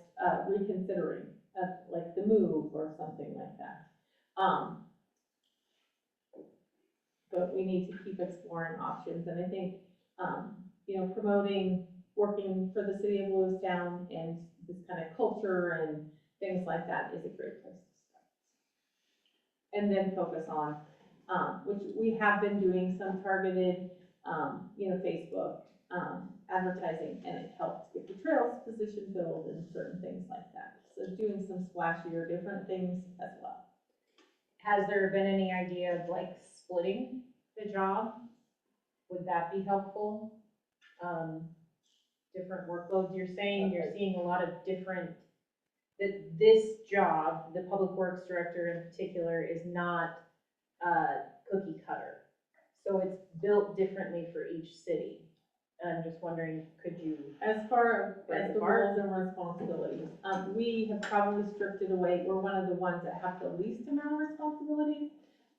reconsidering of like the move or something like that. But we need to keep exploring options, and I think promoting working for the city of Lewistown and this kind of culture and things like that is a great place to start. And then focus on, which we have been doing some targeted, Facebook advertising, and it helps get the trails position filled and certain things like that. So doing some splashier different things as well. Has there been any idea of like splitting the job? Would that be helpful? Different workloads, you're saying you're seeing a lot of different, that this job, the public works director in particular, is not cookie cutter. So it's built differently for each city. And I'm just wondering, could you? As far as the roles and responsibilities, we have probably stripped it away. We're one of the ones that have the least amount of responsibilities.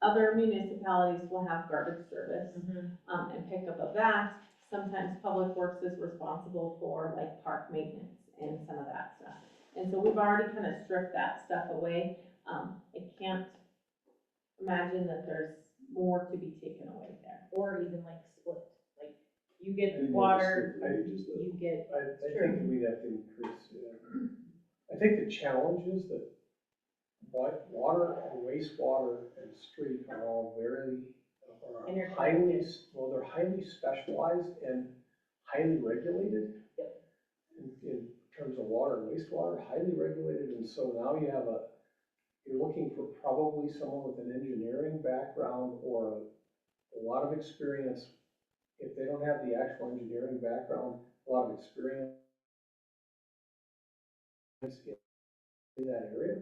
Other municipalities will have garbage service, and pickup of that. Sometimes Public Works is responsible for like park maintenance and some of that stuff. And so we've already kind of stripped that stuff away. I can't imagine that there's more to be taken away there. Or even like split, like you get And water, just the- you get, I think we'd have to increase, I think the challenge is that water and wastewater and street are all very, are highly, well, they're highly specialized and highly regulated. Yep. In terms of water and wastewater, highly regulated, and so now you have you're looking for probably someone with an engineering background or a lot of experience. If they don't have the actual engineering background, a lot of experience in that area.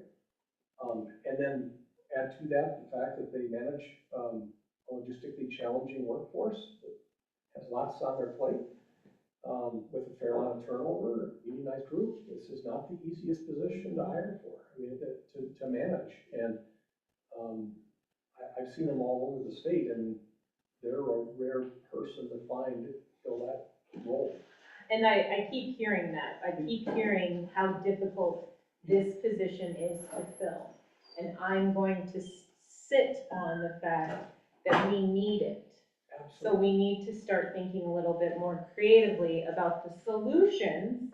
And then add to that the fact that they manage a logistically challenging workforce that has lots on their plate, with a fair amount of turnover, unionized group. This is not the easiest position to hire for, I mean, to manage. And I've seen them all over the state, and they're a rare person to find to fill that role. And I keep hearing that. I keep hearing how difficult this position is to fill. And I'm going to sit on the fact that we need it. So we need to start thinking a little bit more creatively about the solutions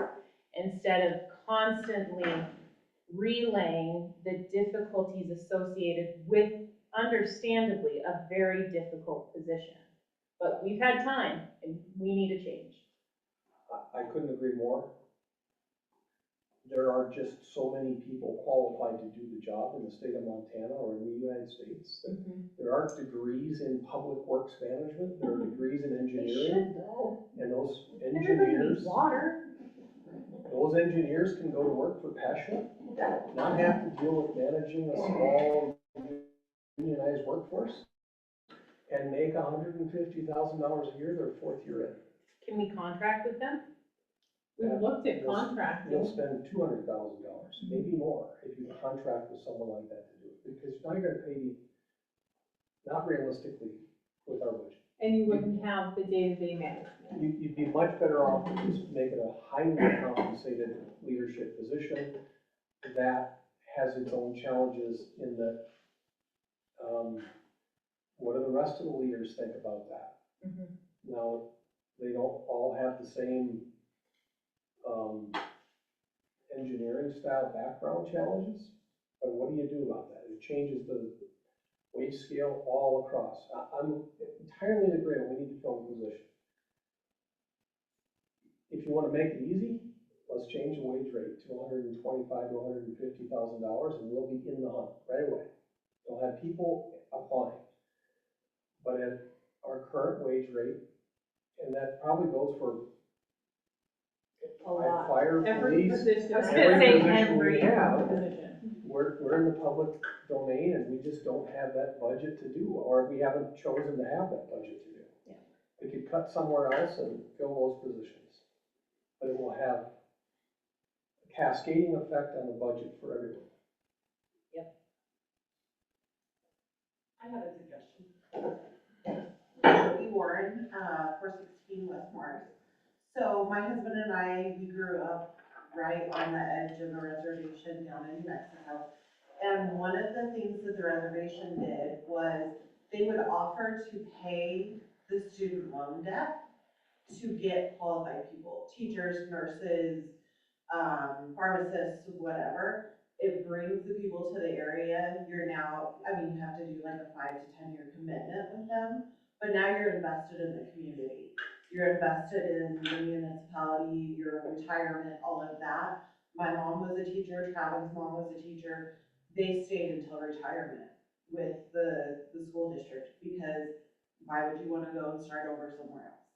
instead of constantly relaying the difficulties associated with, understandably, a very difficult position. But we've had time and we need a change. I couldn't agree more. There are just so many people qualified to do the job in the state of Montana or in the United States. There are degrees in public works management, there are degrees in engineering. And those engineers, Water. those engineers can go to work for Passion, not have to deal with managing a small unionized workforce, and make $150,000 a year their fourth year in. Can we contract with them? We've looked at You'll contracting. spend $200,000, maybe more, if you contract with someone like that to do it, because now you're gonna pay, not realistically, with our budget. And you wouldn't have the day-to-day management. You'd be much better off to just make it a highly compensated leadership position that has its own challenges in that, what do the rest of the leaders think about that? Now, they don't all have the same engineering style background challenges, but what do you do about that? It changes the wage scale all across. I'm entirely in agreement, we need to fill the position. If you want to make it easy, let's change the wage rate to $125,000 to $150,000, and we'll be in the hunt right away. We'll have people applying. But at our current wage rate, and that probably goes for fire, Every police, position. I was every gonna say position we every have. Position. We're in the public domain, and we just don't have that budget to do, or we haven't chosen to have that budget to do. Yeah. We could cut somewhere else and fill those positions, but it will have a cascading effect on the budget for everyone. I have a suggestion. Warren, 416 West Morris. So my husband and I, we grew up right on the edge of a reservation down in New Mexico. And one of the things that the reservation did was they would offer to pay the student loan debt to get qualified people, teachers, nurses, pharmacists, whatever. It brings the people to the area. You're now, I mean, you have to do like a 5 to 10 year commitment with them, but now you're invested in the community. You're invested in the municipality, your retirement, all of that. My mom was a teacher, Travis' mom was a teacher. They stayed until retirement with the school district, because why would you want to go and start over somewhere else?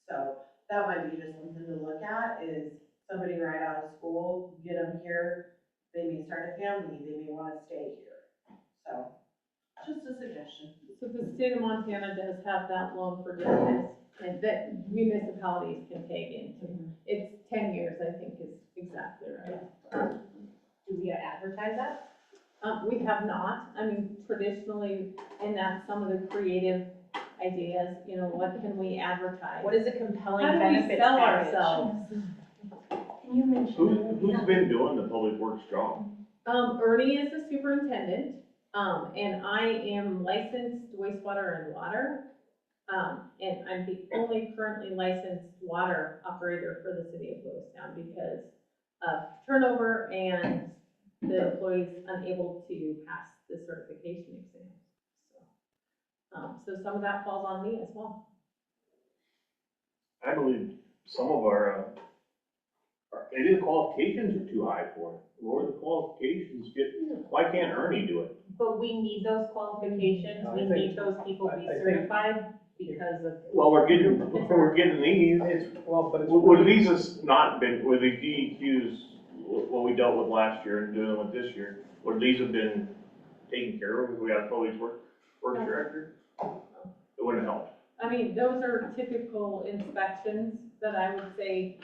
So that might be just something to look at, is somebody right out of school, get them here. They may start a family, they may want to stay here. So just a suggestion. So the state of Montana does have that loan forgiveness and that municipalities can take into. It's 10 years, I think, is exactly right. Do we advertise that? We have not, I mean, traditionally, and that's some of the creative ideas, you know, what can we advertise? What is a compelling How do we benefits sell package? ourselves? Can you mention? Who's been doing the public works job? Ernie is the superintendent, and I am licensed wastewater and water. And I'm the only currently licensed water operator for the city of Lewistown because of turnover and the employees unable to pass the certification exam. So some of that falls on me as well. I believe some of our, maybe the qualifications are too high for it. Lower the qualifications, why can't Ernie do it? But we need those qualifications, we need those people to be I think- certified because of. Well, we're getting these. Would these have not been, would the DEQs, what we dealt with last year and doing with this year, would these have been taken care of if we had a police work director? It wouldn't help. I mean, those are typical inspections that I would say,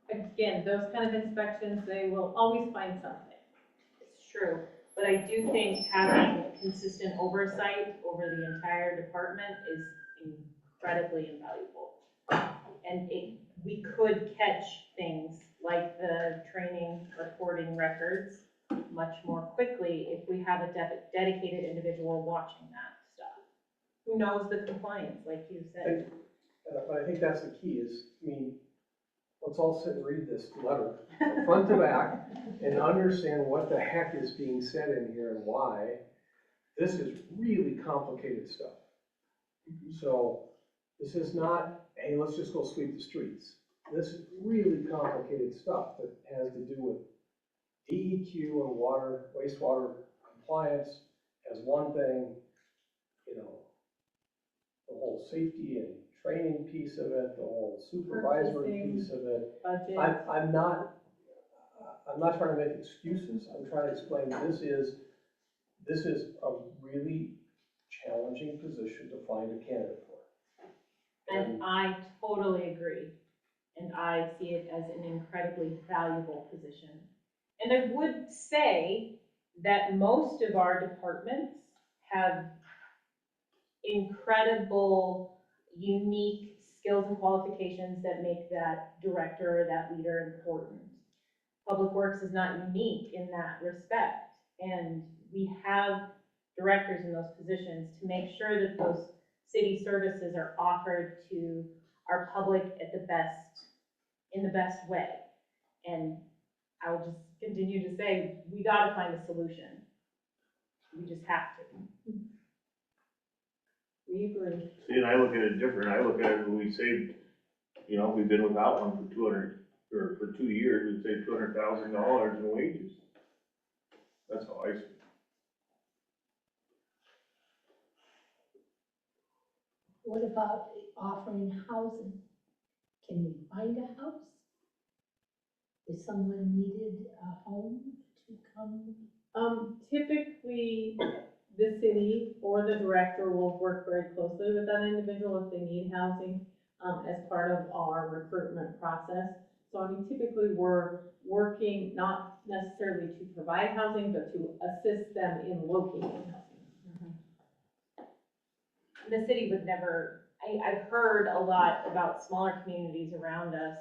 again, those kind of inspections, they will always find something. It's true, but I do think having consistent oversight over the entire department is incredibly invaluable. And we could catch things like the training reporting records much more quickly if we have a dedicated individual watching that stuff. Who knows the compliance, like you said. But I think that's the key is, I mean, let's all sit and read this letter from front to back and understand what the heck is being said in here and why. This is really complicated stuff. So this is not, hey, let's just go sweep the streets. This is really complicated stuff that has to do with DEQ and wastewater compliance as one thing, you know, the whole safety and training piece of it, the whole supervisory piece of it. Budget. I'm not trying to make excuses. I'm trying to explain this is a really challenging position to find a candidate for. And I totally agree. And I see it as an incredibly valuable position. And I would say that most of our departments have incredible, unique skills and qualifications that make that director or that leader important. Public Works is not unique in that respect. And we have directors in those positions to make sure that those city services are offered to our public in the best way. And I will just continue to say, we gotta find a solution. We just have to. We agree. See, and I look at it different. I look at it when we saved, you know, we've been without one for 2 years, we saved $200,000 in wages. That's how I see it. What about offering housing? Can we find a house? If someone needed a home to come? Typically, the city or the director will work very closely with that individual if they need housing, as part of our recruitment process. So I mean, typically we're working not necessarily to provide housing, but to assist them in locating housing. The city would never, I've heard a lot about smaller communities around us,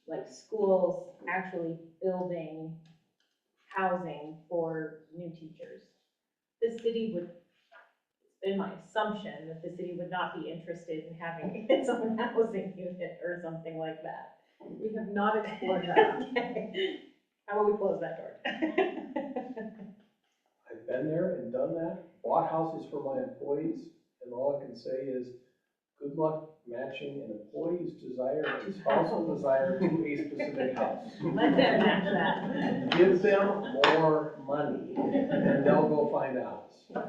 like schools actually building housing for new teachers. The city would, it's been my assumption that the city would not be interested in having its own housing unit or something like that. We have not explored that. Okay. How about we close that door? I've been there and done that, bought houses for my employees, and all I can say is, good luck matching an employee's desire and spousal desire to a specific house. Let them match that. Give them more money, and they'll go find a house. All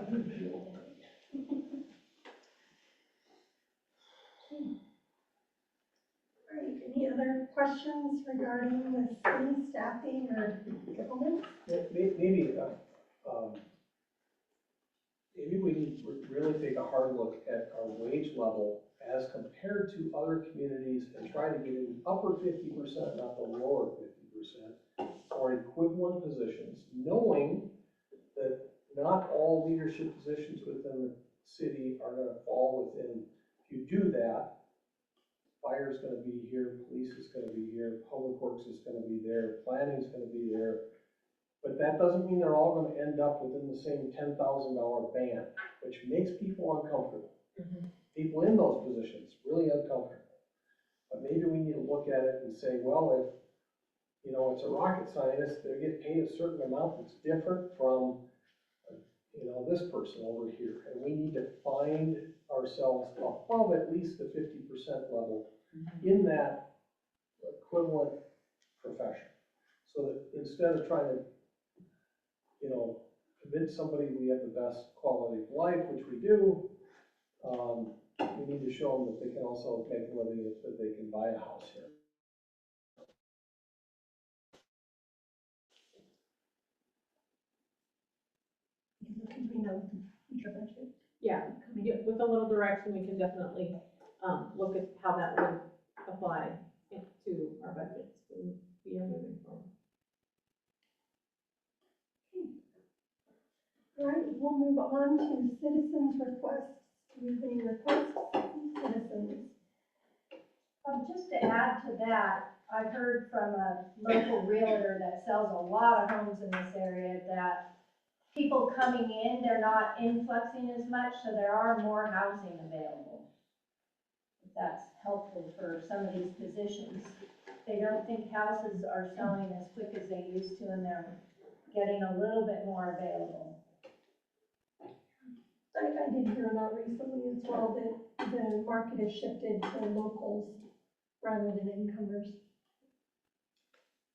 right, any other questions regarding the city staffing or comments? Maybe we need to really take a hard look at our wage level as compared to other communities and try to get in the upper 50%, not the lower 50%. or equivalent positions, knowing that not all leadership positions within the city are gonna fall within, if you do that, fire's gonna be here, police is gonna be here, public works is gonna be there, planning's gonna be there. But that doesn't mean they're all gonna end up within the same $10,000 band, which makes people uncomfortable. People in those positions, really uncomfortable. But maybe we need to look at it and say, well, if, you know, it's a rocket scientist, they get paid a certain amount that's different from, you know, this person over here. And we need to find ourselves above at least the 50% level in that equivalent profession. So that instead of trying to, you know, convince somebody we have the best quality of life, which we do, we need to show them that they can also make a living, that they can buy a house here. Because we know future budget. Yeah, with a little direction, we can definitely, look at how that would apply to our budgets when we are moving forward. All right, we'll move on to citizens' requests. Do you have any requests from citizens? Just to add to that, I heard from a local realtor that sells a lot of homes in this area that people coming in, they're not influxing as much, so there are more housing available. If that's helpful for some of these positions. They don't think houses are selling as quick as they used to, and they're getting a little bit more available. I did hear that recently as well, that the market has shifted to locals rather than incomers.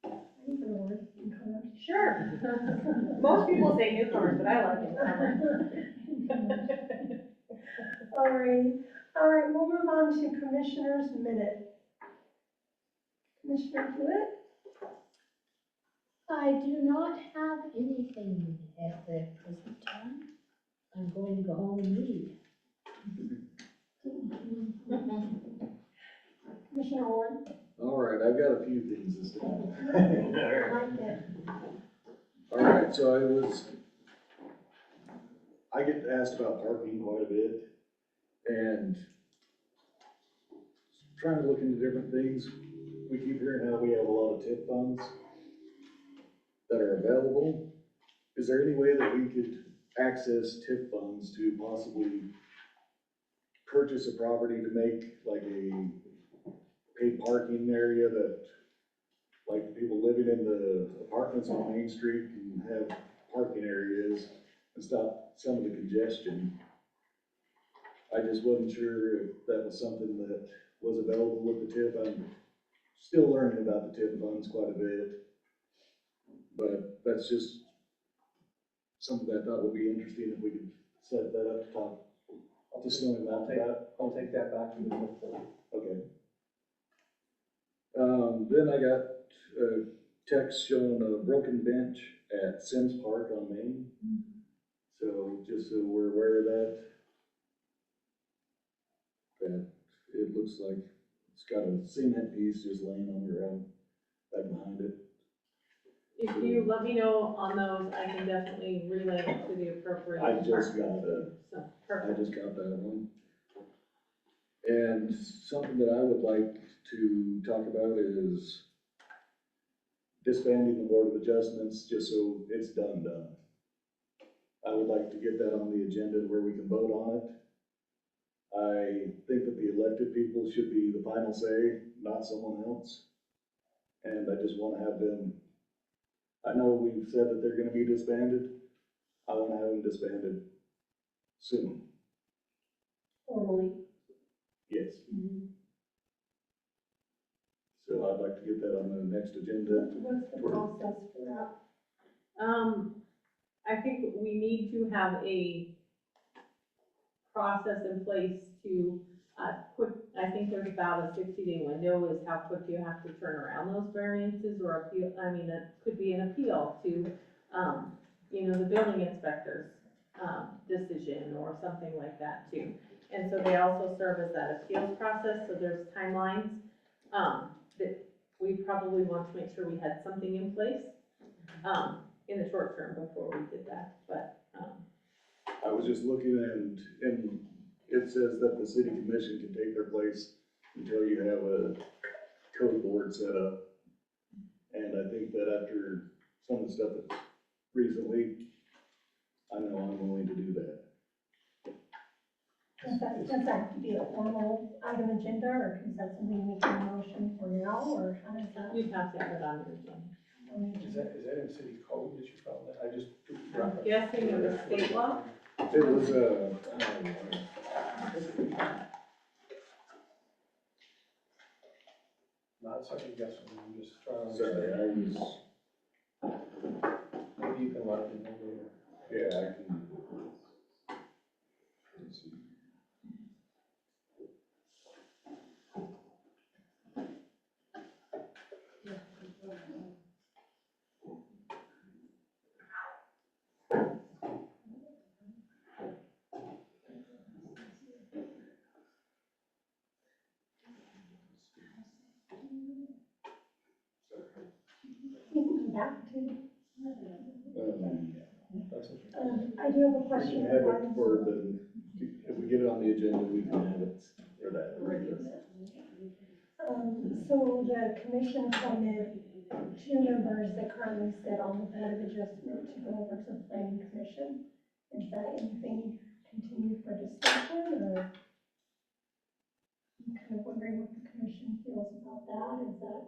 I think the word incomers. Sure. Most people say newcomers, but I like newcomers. All right, we'll move on to Commissioner's Minute. Commissioner Hewitt? I do not have anything at the present time. I'm going to go home and read. Commissioner Ward? All right, I've got a few things this time. I like it. All right, so I get asked about parking quite a bit, and trying to look into different things. We keep hearing how we have a lot of TIP funds that are available. Is there any way that we could access TIP funds to possibly purchase a property to make like a paid parking area that, like, people living in the apartments on Main Street can have parking areas and stop some of the congestion? I just wasn't sure if that was something that was available with the TIP. I'm still learning about the TIP funds quite a bit, but that's just something that I thought would be interesting if we could set that up to talk. Just knowing about that. I'll take that back to the TIP board. Okay. Then I got a text showing a broken bench at Sims Park on Main. So just so we're aware of that. That it looks like it's got a cement piece just laying on the ground back behind it. If you let me know on those, I can definitely relay it to the appropriate. I just got that. So, I perfect. just got that one. And something that I would like to talk about is disbanding the Board of Adjustments, just so it's done. I would like to get that on the agenda where we can vote on it. I think that the elected people should be the final say, not someone else. And I just want to have them, I know we've said that they're gonna be disbanded. I want to have them disbanded soon. Formally. Yes. So I'd like to get that on the next agenda. What's the process for that? I think we need to have a process in place to, I think there's about a 60-day window is how quick you have to turn around those variances or appeal. I mean, it could be an appeal to, you know, the building inspector's, decision or something like that too. And so they also serve as that appeals process, so there's timelines, that we probably want to make sure we had something in place, in the short term before we did that, but, I was just looking and it says that the city commission can take their place until you have a code board set up. And I think that after some of the stuff that's recently, I know I'm willing to do that. Does that have to be a formal item agenda, or is that something we can motion for now, or how does that? you'd have to have it on your agenda. Is that in city code that you found that? I just. I'm guessing it was state law. It was, Not second guessing, I'm just trying to sorry, understand. I was, Maybe you can let me know later. yeah, I can. Let's see. You can come back to. That's okay. I do have a We question. can have it for the, if we get it on the agenda, we can have it for that. So the commission appointed 2 members that currently sit on the Board of Adjustment to go over to the planning commission. Is that anything continued for discussion, or? I'm kind of wondering what the commission feels about that, is that?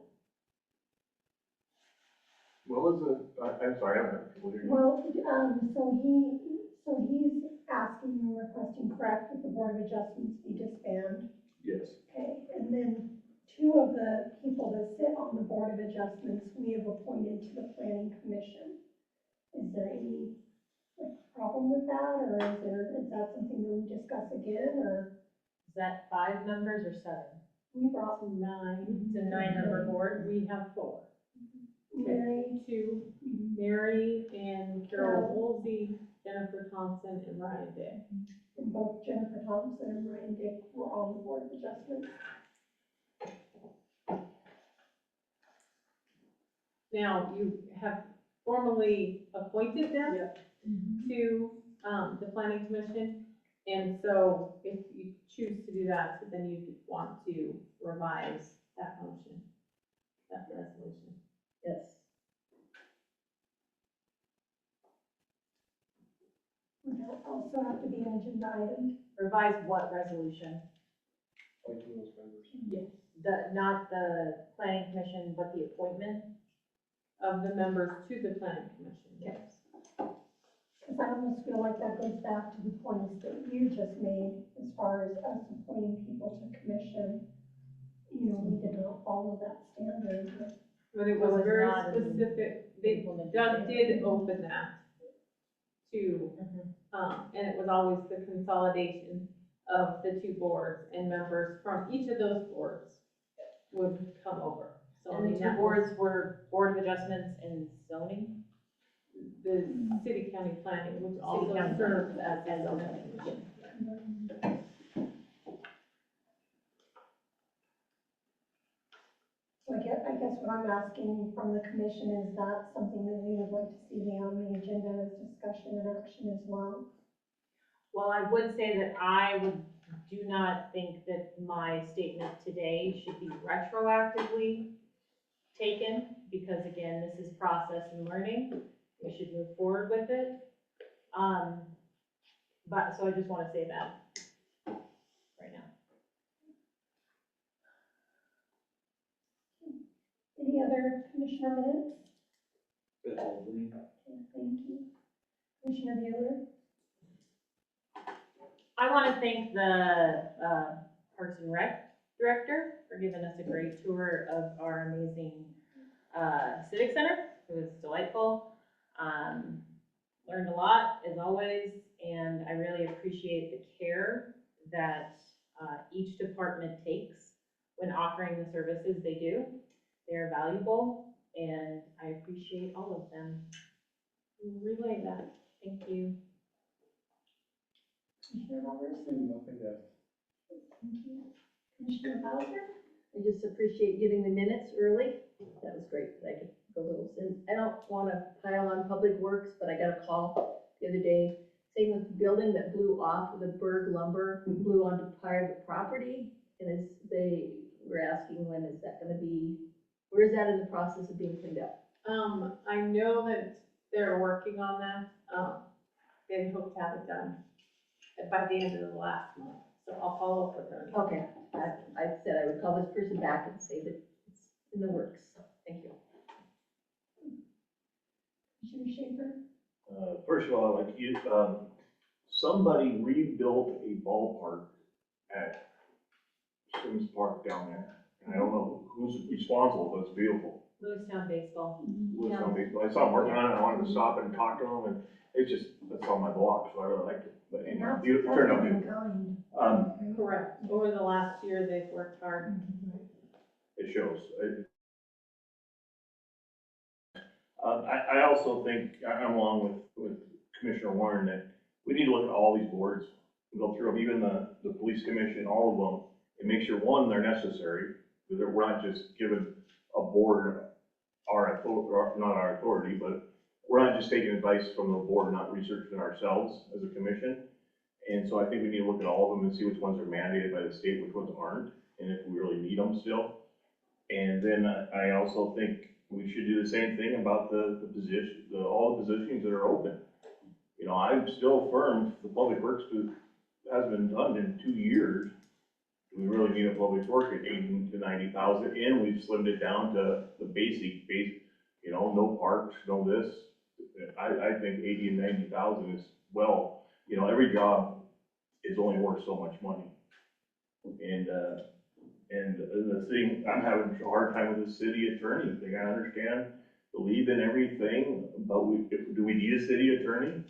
What was the, I'm sorry, I'm not familiar. Well, so he's asking and requesting, correct, that the Board of Adjustments be disbanded. Yes. Okay, and then 2 of the people that sit on the Board of Adjustments, we have appointed to the Planning Commission. Is there any problem with that, or is that something that we discuss again, or? Is that 5 members or 7? We brought 9. It's a 9-member board. We have 4. Mary. 2, Mary and Carol Woolsey, Jennifer Thompson, and Ryan Dick. And both Jennifer Thompson and Ryan Dick were on the Board of Adjustments. Now, you have formally appointed them to, the planning commission. And so if you choose to do that, then you'd want to revise that motion, that resolution. Yes. Would that also have to be an agenda item? Revise what resolution? Appointing those members. Yes. Not the planning commission, but the appointment? Of the members to the planning commission, yes. Because I almost feel like that goes back to the points that you just made as far as us appointing people to commission. You know, we did not follow that standard. But it It was was very not in specific, implemented Doug there. did open that to, and it was always the consolidation of the 2 boards, and members from each of those boards would come over. So I And mean, the 2 that was boards were Board of Adjustments and zoning? the city county planning, which also county serves planning. as a zoning commission. So I guess what I'm asking from the commission is that something that we would like to see on the agenda as discussion and action as well? Well, I would say that I do not think that my statement today should be retroactively taken, because again, this is process and learning. We should move forward with it. But, so I just want to say that right now. Any other commissioner minutes? That's all for me. Okay, thank you. Commissioner Bueller? I want to thank the Parks and Rec director for giving us a great tour of our amazing Civic Center. It was delightful. Learned a lot, as always, and I really appreciate the care that each department takes when offering the services they do. They're valuable, and I appreciate all of them. Relay that. Thank you. Commissioner Robertson? Nothing to. Thank you. Commissioner Bowser? I just appreciate getting the minutes early. That was great, that I could go a little since. I don't wanna pile on public works, but I got a call the other day, saying that the building that blew off with the Berg lumber blew onto private property. And they were asking, when is that gonna be, where is that in the process of being cleaned up? I know that they're working on that. They hope to have it done by the end of the last month, so I'll follow up with them. Okay, I said I would call this person back and say that it's in the works, so, thank you. Commissioner Schaefer? First of all, I'd like you, somebody rebuilt a ballpark at Sims Park down there. And I don't know who's responsible, but it's beautiful. Lewistown baseball. Lewistown baseball. I saw them working on it, I wanted to stop and talk to them, and it's just, that's on my block, so I really liked it. But anyhow, it turned out good. Correct. Over the last year, they've worked hard. It shows. I also think, I'm along with Commissioner Warren, that we need to look at all these boards, and go through them, even the police commission, all of them, and make sure, one, they're necessary, because we're not just giving a board our authority, not our authority, but we're not just taking advice from the board, not researching ourselves as a commission. And so I think we need to look at all of them and see which ones are mandated by the state, which ones aren't, and if we really need them still. And then I also think we should do the same thing about the position, all the positions that are open. You know, I'm still firm, the public works hasn't been done in 2 years. We really need a public work at 80 to 90,000, and we've slimmed it down to the basic, you know, no parks, no this. I think 80 and 90,000 is, well, you know, every job is only worth so much money. And the thing, I'm having a hard time with the city attorney thing. I understand believe in everything, but do we need a city attorney?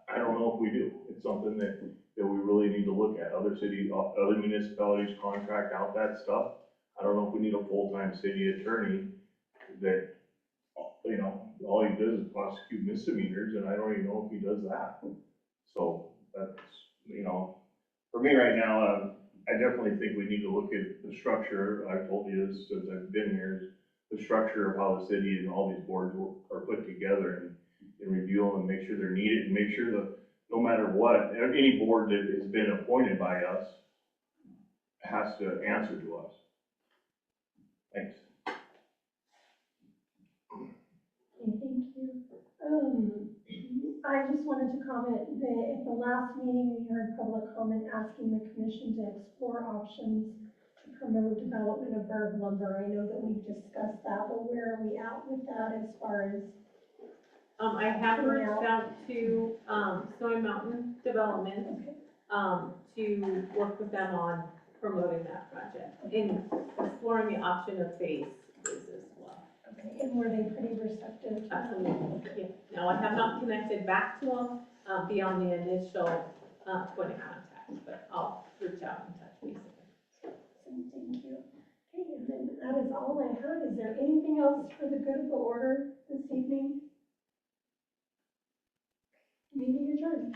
I don't know if we do. It's something that we really need to look at. Other municipalities contract out that stuff. I don't know if we need a full-time city attorney that, you know, all he does is prosecute misdemeanors, and I don't even know if he does that. So that's, you know, for me right now, I definitely think we need to look at the structure. I've told you this since I've been here, is the structure of how the city and all these boards are put together, and review them and make sure they're needed, and make sure that no matter what, any board that has been appointed by us has to answer to us. Thanks. Okay, thank you. I just wanted to comment that at the last meeting, we heard public comment asking the commission to explore options to promote development of Berg lumber. I know that we've discussed that, but where are we at with that as far as? I have reached out to, Snowy Mountain Development, to work with them on promoting that project and exploring the option of phases as well. Okay, and were they pretty receptive to that? Absolutely, yeah. Now, I have not connected back to them, beyond the initial, point of contact, but I'll reach out and touch base with them. Thank you. Okay, and then that is all I had. Is there anything else for the good of the order this evening? Meeting adjourned.